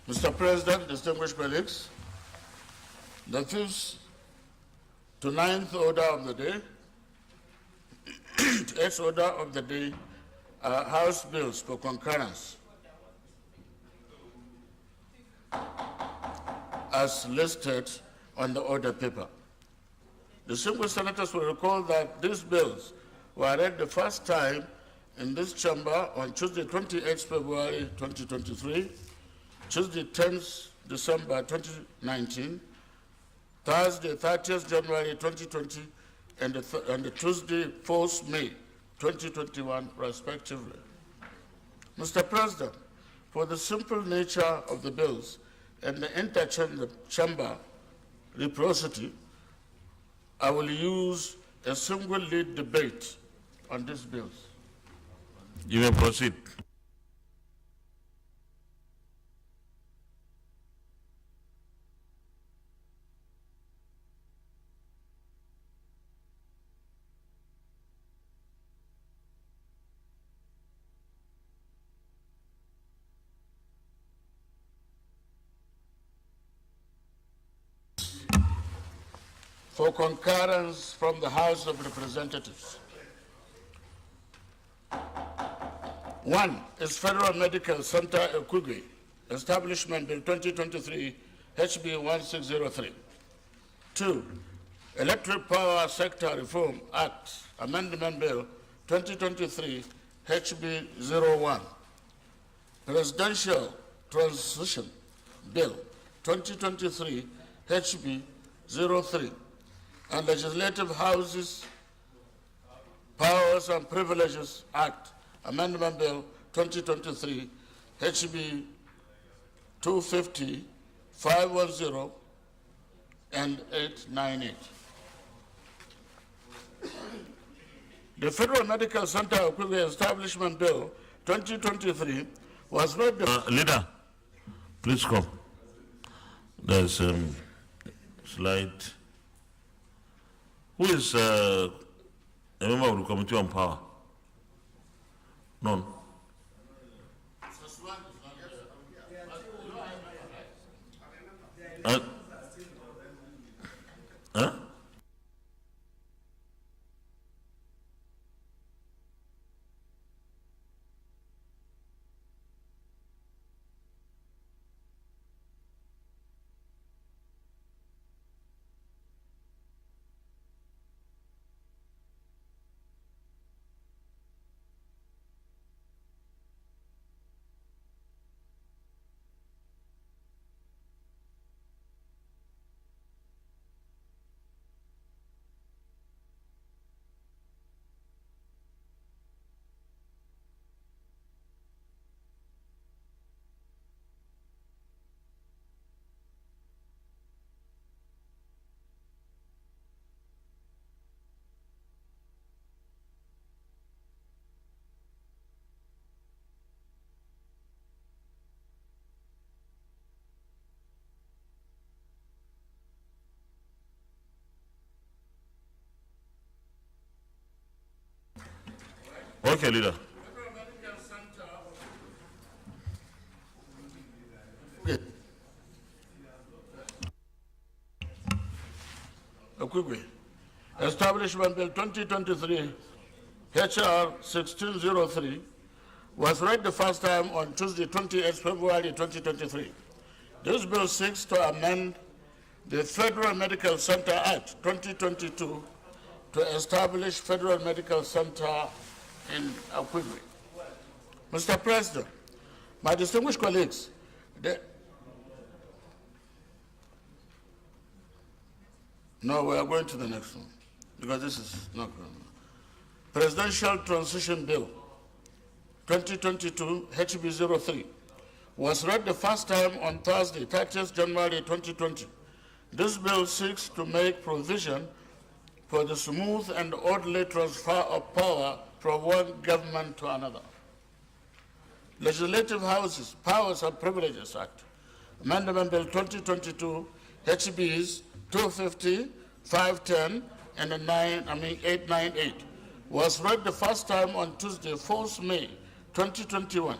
Mr. President, distinguished colleagues, the fifth to ninth order of the day, eighth order of the day are House bills for concurrence, as listed on the order paper. Distinguished senators will recall that these bills were read the first time in this chamber on Tuesday, 28 February 2023, Tuesday, 10th December 2019, Thursday, 30th January 2020, and the Tuesday, 4th May 2021, respectively. Mr. President, for the simple nature of the bills and the inter-chamber reciprocity, I will use a single lead debate on these bills. You may proceed. For concurrence from the House of Representatives. One is Federal Medical Center Ekugwe, Establishment Bill 2023, HB 1603. Two, Electric Power Sector Reform Act, Amendment Bill 2023, HB 01. Presidential Transition Bill 2023, HB 03. And Legislative Houses Powers and Privileges Act, Amendment Bill 2023, HB 250, 510, and 898. The Federal Medical Center Equipment Establishment Bill 2023 was not the... Leader, please come. There's slide. Who is a member of the Committee on Power? None. Huh? Okay, leader. Quickly. Establishment Bill 2023, HR 1603, was read the first time on Tuesday, 28 February 2023. This bill seeks to amend the Federal Medical Center Act 2022 to establish Federal Medical Center in Aquigwe. Mr. President, my distinguished colleagues, no, we are going to the next one, because this is not going. Presidential Transition Bill 2022 HB 03 was read the first time on Thursday, 30th January 2020. This bill seeks to make provision for the smooth and orderly transfer of power from one government to another. Legislative Houses, Powers and Privileges Act, Amendment Bill 2022, HBs 250, 510, and 898, was read the first time on Tuesday, 4th May 2021.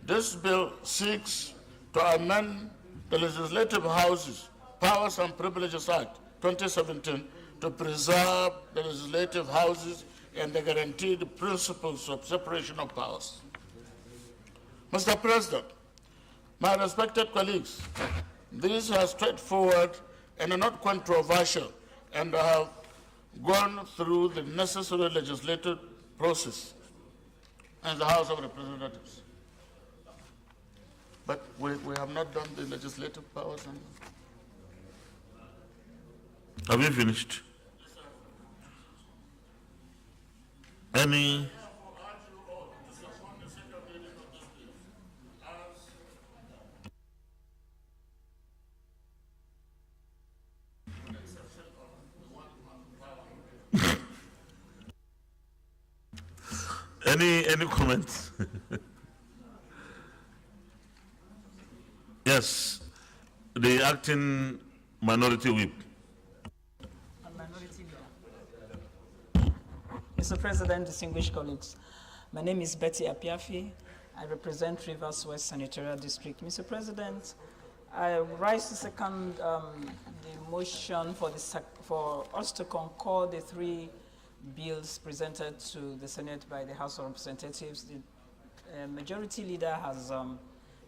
This bill seeks to amend the Legislative Houses, Powers and Privileges Act 2017 to preserve the Legislative Houses and the guaranteed principles of separation of powers. Mr. President, my respected colleagues, these are straightforward and are not controversial and have gone through the necessary legislative process in the House of Representatives. But we have not done the legislative powers. Have you finished? Any? Any comments? Yes, the acting minority whip. Mr. President, distinguished colleagues, my name is Betty Apiafi. I represent Rivers West Senatorial District. Mr. President, I rise to second the motion for us to concord the three bills presented to the Senate by the House of Representatives. The majority leader has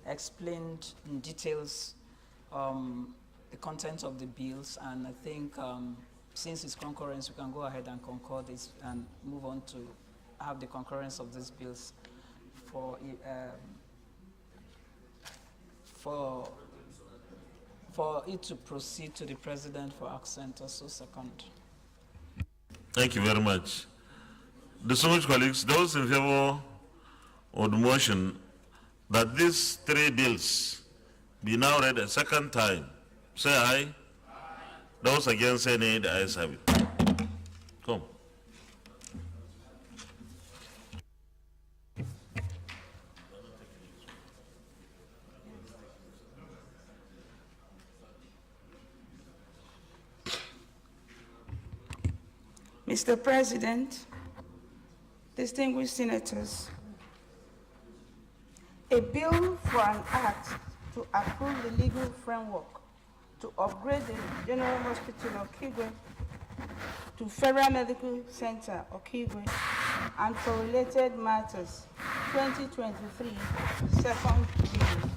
explained in details the content of the bills, and I think since it's concurrence, we can go ahead and concord this and move on to have the concurrence of these bills for it to proceed to the President for accent. Also second. Thank you very much. Distinguished colleagues, those in favor of the motion that these three bills be now read a second time, say aye. Those against say nay, the ayes have it. Come. Mr. President, distinguished senators, a bill for an act to approve the legal framework to upgrade the General Hospital of Kigwe to Federal Medical Center of Kigwe and for related matters, 2023, second reading.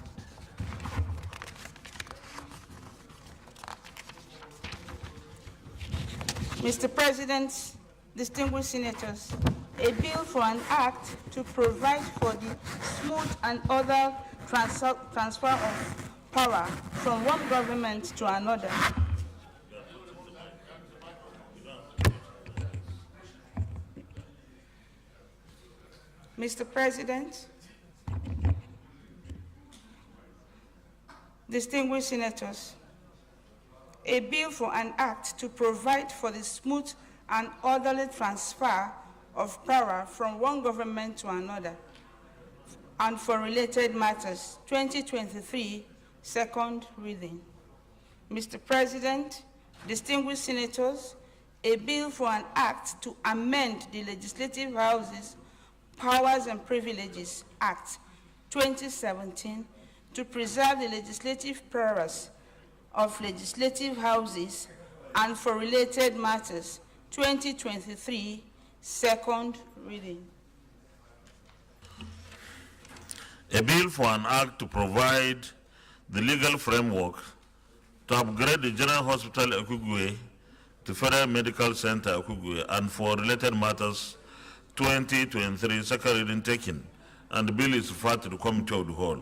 Mr. President, distinguished senators, a bill for an act to provide for the smooth and order transfer of power from one government to another. Mr. President, distinguished senators, a bill for an act to provide for the smooth and orderly transfer of power from one government to another and for related matters, 2023, second reading. Mr. President, distinguished senators, a bill for an act to amend the Legislative Houses Powers and Privileges Act 2017 to preserve the legislative powers of legislative houses and for related matters, 2023, second reading. A bill for an act to provide the legal framework to upgrade the General Hospital Okigwe to Federal Medical Center Okigwe and for related matters, 2023, second reading taken, and the bill is referred to the Committee of the Whole.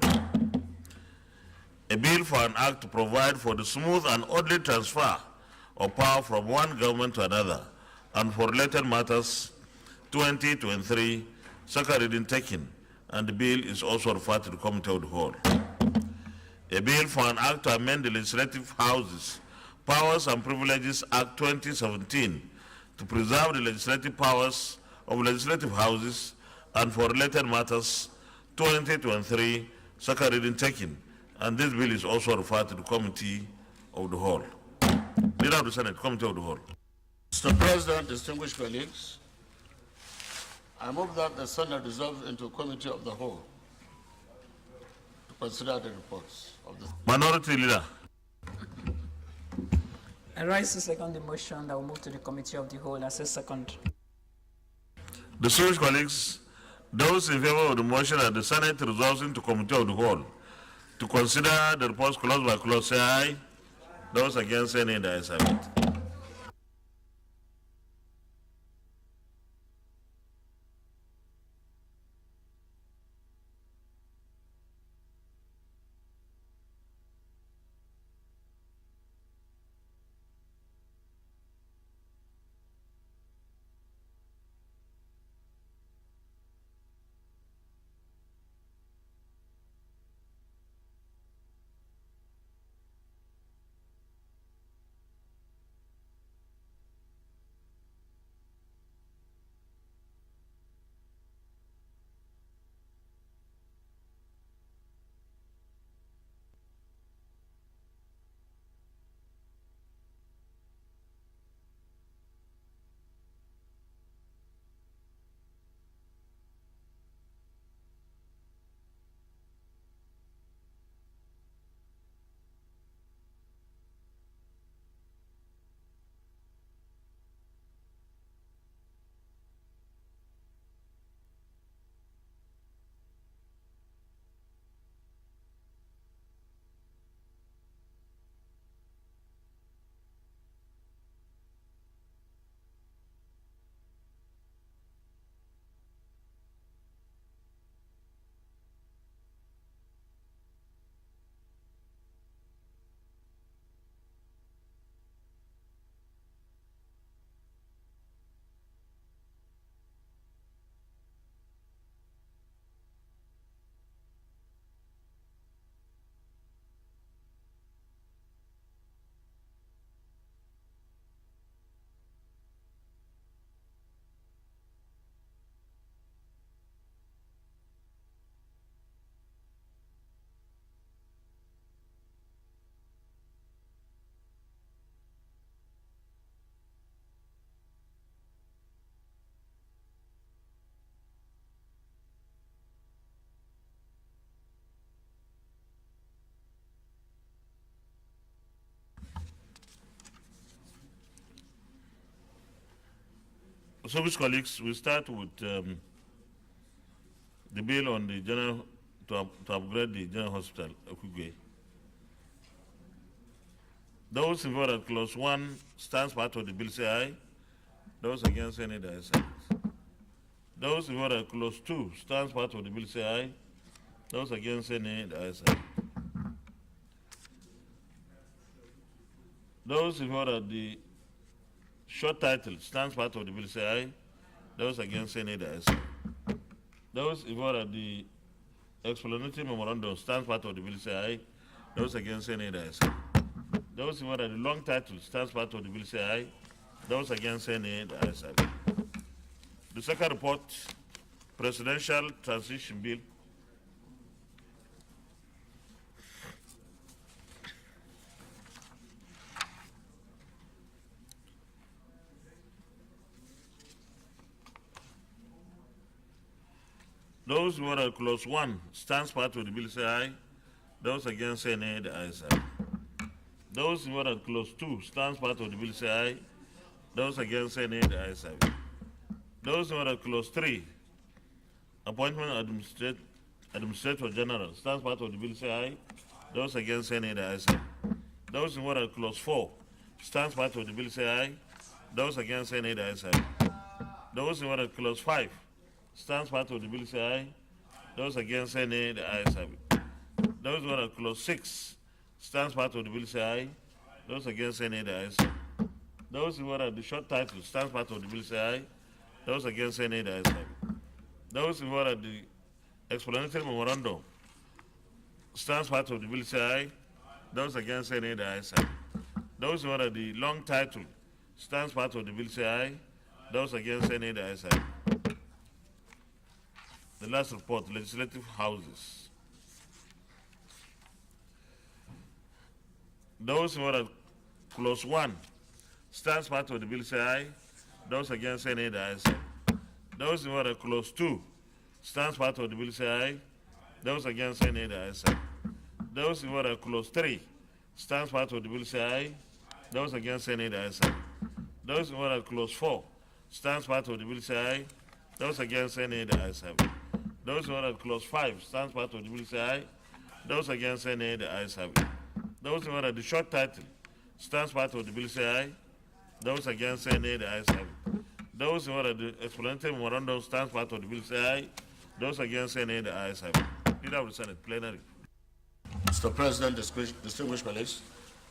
A bill for an act to provide for the smooth and orderly transfer of power from one government to another and for related matters, 2023, second reading taken, and the bill is also referred to the Committee of the Whole. A bill for an act to amend the Legislative Houses Powers and Privileges Act 2017 to preserve the legislative powers of legislative houses and for related matters, 2023, second reading taken, and this bill is also referred to the Committee of the Whole. Leader of the Senate, Committee of the Whole. Mr. President, distinguished colleagues, I move that the Senate dissolve into Committee of the Whole to consider the reports of the Minority Leader. I rise to second the motion that will move to the Committee of the Whole. I say second. Distinguished colleagues, those in favor of the motion that the Senate resolves into Committee of the Whole to consider the reports clause by clause, say aye. Those against, say nay. The ayes have it. Distinguished colleagues, we start with the bill on the general to upgrade the general hospital, Okugwe. Those in favor of clause 1 stands part of the bill say aye. Those against any that is silent. Those in favor of clause 2 stands part of the bill say aye. Those against any that is silent. Those in favor of the short title stands part of the bill say aye. Those against any that is silent. Those in favor of the explanatory memorandum stands part of the bill say aye. Those against any that is silent. Those in favor of the long title stands part of the bill say aye. Those against any that is silent. The second report, Presidential Transition Bill. Those who are clause 1 stands part of the bill say aye. Those against say nay, the ayes have it. Those who are clause 2 stands part of the bill say aye. Those against say nay, the ayes have it. Those who are clause 3, appointment administrator general stands part of the bill say aye. Those against say nay, the ayes have it. Those who are clause 4 stands part of the bill say aye. Those against say nay, the ayes have it. Those who are clause 5 stands part of the bill say aye. Those against say nay, the ayes have it. Those who are clause 6 stands part of the bill say aye. Those against say nay, the ayes have it. Those who are the short title stands part of the bill say aye. Those against say nay, the ayes have it. Those who are the explanatory memorandum stands part of the bill say aye. Those against say nay, the ayes have it. Those who are the long title stands part of the bill say aye. Those against say nay, the ayes have it. The last report, legislative houses. Those who are clause 1 stands part of the bill say aye. Those against say nay, the ayes have it. Those who are clause 2 stands part of the bill say aye. Those against say nay, the ayes have it. Those who are clause 3 stands part of the bill say aye. Those against say nay, the ayes have it. Those who are clause 4 stands part of the bill say aye. Those against say nay, the ayes have it. Those who are clause 5 stands part of the bill say aye. Those against say nay, the ayes have it. Those who are the short title stands part of the bill say aye. Those against say nay, the ayes have it. Those who are the explanatory memorandum stands part of the bill say aye. Those against say nay, the ayes have it. Leader of the Senate, plenary. Mr. President, distinguished colleagues,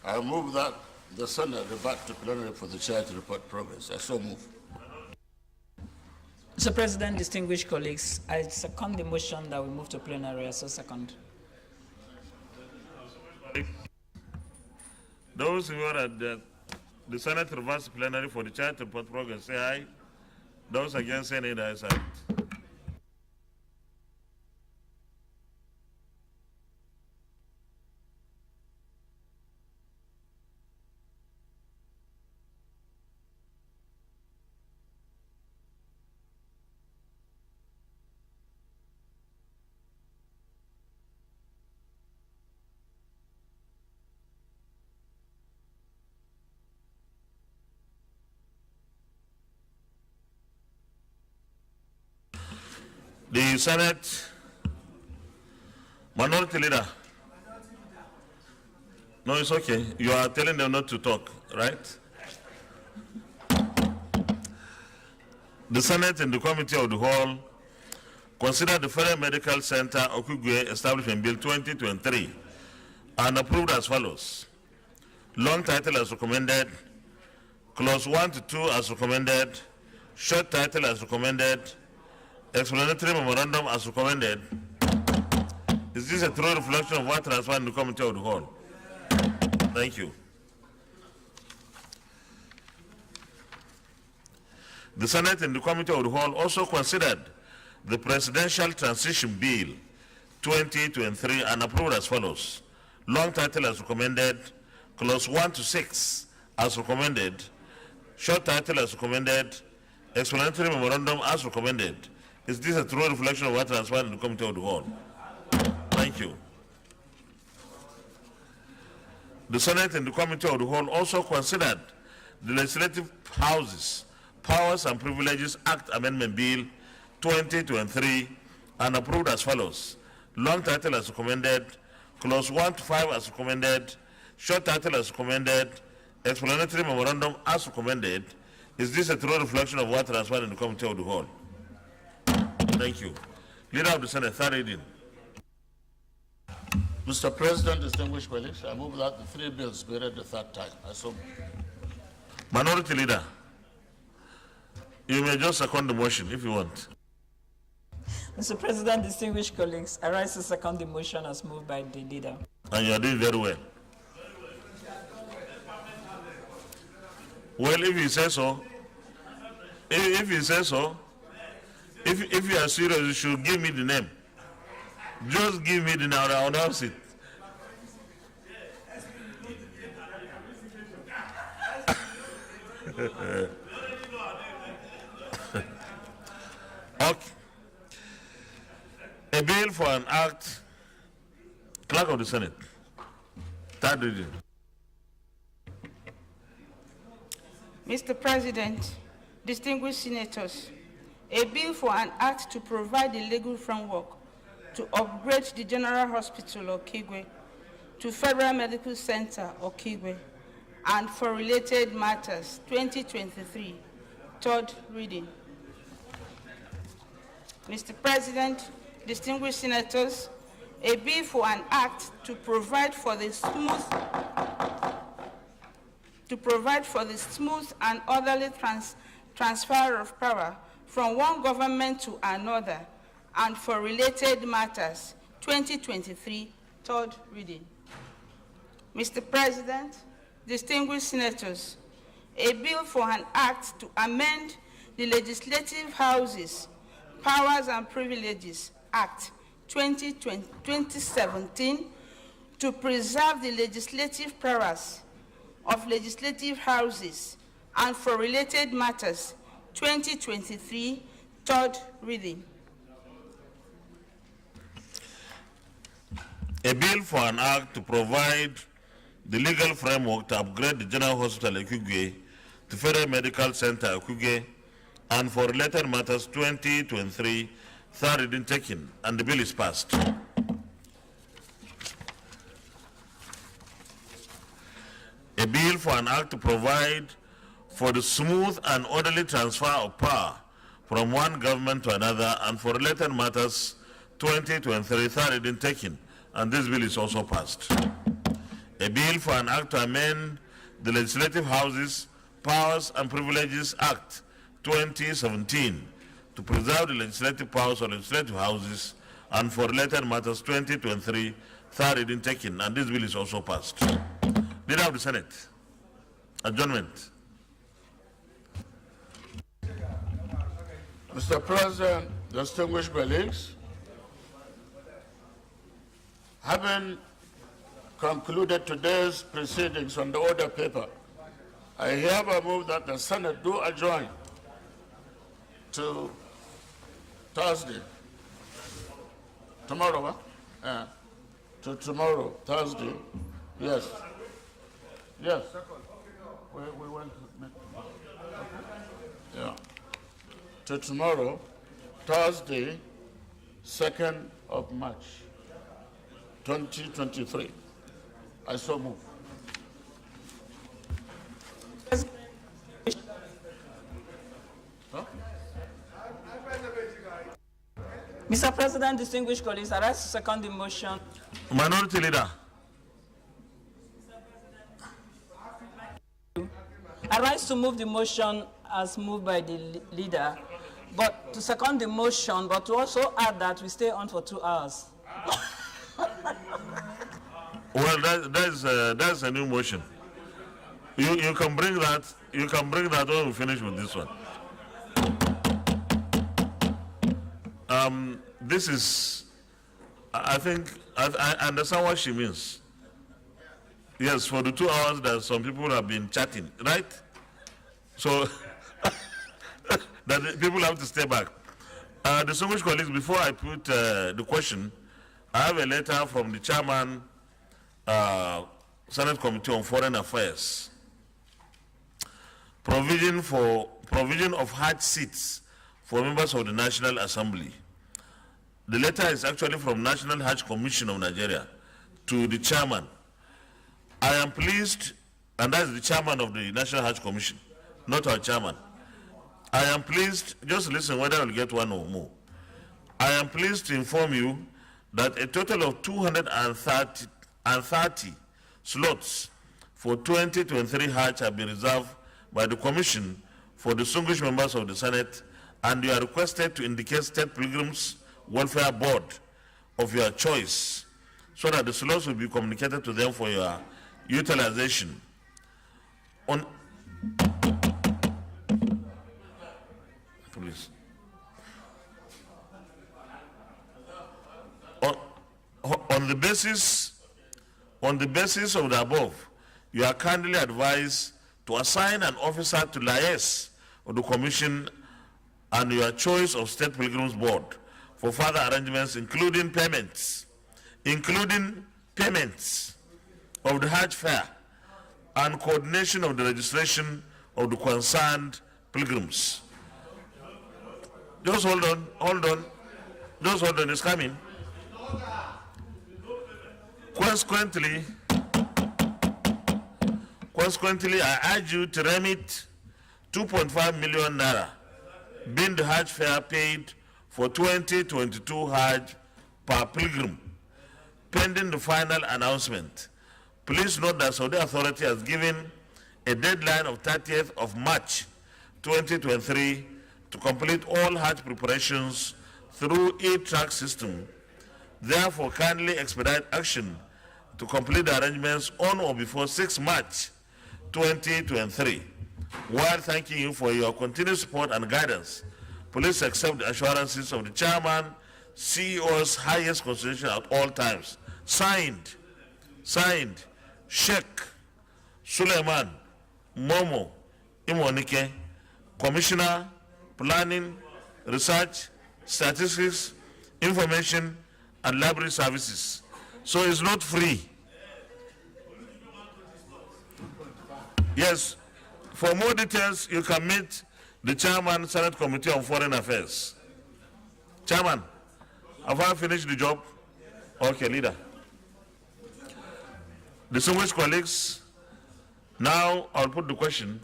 I move that the Senate revert to plenary for the chair to report progress. I so move. Mr. President, distinguished colleagues, I second the motion that we move to plenary. I so second. Those who are at the Senate reverse plenary for the chair to report progress say aye. Those against say nay, the ayes have it. The Senate Minority Leader. No, it's okay. You are telling them not to talk, right? The Senate and the Committee of the Whole consider the Federal Medical Center Okugwe Establishment Bill 2023 and approved as follows. Long title as recommended, clause 1 to 2 as recommended, short title as recommended, explanatory memorandum as recommended. Is this a true reflection of what transpired in the Committee of the Whole? Thank you. The Senate and the Committee of the Whole also considered the Presidential Transition Bill 2023 and approved as follows. Long title as recommended, clause 1 to 6 as recommended, short title as recommended, explanatory memorandum as recommended. Is this a true reflection of what transpired in the Committee of the Whole? Thank you. The Senate and the Committee of the Whole also considered the legislative houses Powers and Privileges Act Amendment Bill 2023 and approved as follows. Long title as recommended, clause 1 to 5 as recommended, short title as recommended, explanatory memorandum as recommended. Is this a true reflection of what transpired in the committee of the whole? Thank you. Leader of the Senate, third reading. Mr. President, distinguished colleagues, I move that the three bills be read the third time. I so move. Minority Leader, you may just second the motion if you want. Mr. President, distinguished colleagues, I rise to second the motion as moved by the leader. And you are doing very well. Well, if you say so, if you say so, if you are serious, you should give me the name. Just give me the name, I'll announce it. Okay. A bill for an act, Clerk of the Senate, third reading. Mr. President, distinguished senators, a bill for an act to provide the legal framework to upgrade the General Hospital Okigwe to Federal Medical Center Okigwe and for related matters, 2023, third reading. Mr. President, distinguished senators, a bill for an act to provide for the smooth and orderly transfer of power from one government to another and for related matters, 2023, third reading. Mr. President, distinguished senators, a bill for an act to amend the Legislative Houses Powers and Privileges Act 2017 to preserve the legislative powers of legislative houses and for related matters, 2023, third reading. A bill for an act to provide the legal framework to upgrade the General Hospital Okigwe to Federal Medical Center Okigwe and for related matters, 2023, third reading taken, and the bill is passed. A bill for an act to provide for the smooth and orderly transfer of power from one government to another and for related matters, 2023, third reading taken, and this bill is also passed. A bill for an act to amend the Legislative Houses Powers and Privileges Act 2017 to preserve the legislative powers of legislative houses and for related matters, 2023, third reading taken, and this bill is also passed. Leader of the Senate, adjournment. Mr. President, distinguished colleagues, having concluded today's proceedings on the order paper, I hereby move that the Senate do adjourn to Thursday. Tomorrow, huh? To tomorrow, Thursday. Yes. Yes. We went to meet. Yeah. To tomorrow, Thursday, 2nd of March, 2023. I so move. Huh? Mr. President, distinguished colleagues, I rise to second the motion. Minority Leader. I rise to move the motion as moved by the leader, but to second the motion, but to also add that we stay on for 2 hours. Well, that's a new motion. You can bring that. You can bring that when we finish with this one. This is, I think, I understand what she means. Yes, for the 2 hours that some people have been chatting, right? So that people have to stay back. Distinguished colleagues, before I put the question, I have a letter from the chairman, Senate Committee on Foreign Affairs, provision for provision of Hajj seats for members of the National Assembly. The letter is actually from National Hajj Commission of Nigeria to the chairman. I am pleased, and that's the chairman of the National Hajj Commission, not our chairman. I am pleased, just listen whether I'll get one or more. I am pleased to inform you that a total of 230 slots for 2023 Hajj have been reserved by the Commission for distinguished members of the Senate, and you are requested to indicate State Pilgrims Welfare Board of your choice so that the slots will be communicated to them for your utilization. Please. On the basis of the above, you are kindly advised to assign an officer to liaise with the Commission and your choice of State Pilgrims Board for further arrangements, including payments of the Hajj fare and coordination of the registration of the concerned pilgrims. Just hold on. Just hold on, it's coming. Consequently, I urge you to remit 2.5 million naira, being the Hajj fare paid for 2022 Hajj per pilgrim, pending the final announcement. Please note that Saudi Authority has given a deadline of 30th of March 2023 to complete all Hajj preparations through e-track system. Therefore, kindly expedite action to complete the arrangements on or before 6 March 2023. While thanking you for your continued support and guidance, please accept the assurances of the Chairman, CEO's highest consideration at all times. Signed, Sheikh Suleiman Momo Imonike, Commissioner, Planning, Research, Statistics, Information, and Library Services. So it's not free. Yes, for more details, you can meet the Chairman, Senate Committee on Foreign Affairs. Chairman, have I finished the job? Okay, leader. Distinguished colleagues, now I'll put the question.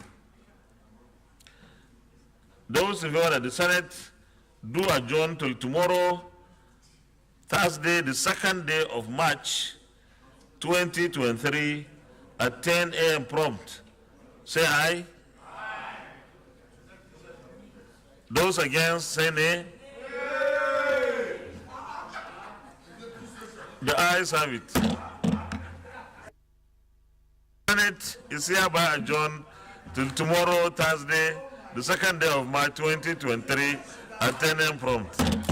Those in favor that the Senate do adjourn till tomorrow, Thursday, the 2nd day of March 2023 at 10 a.m. prompt. Say aye. Aye. Those against, say nay. Aye. The ayes have it. Senate is hereby adjourned till tomorrow, Thursday, the 2nd day of March 2023 at 10 a.m. prompt.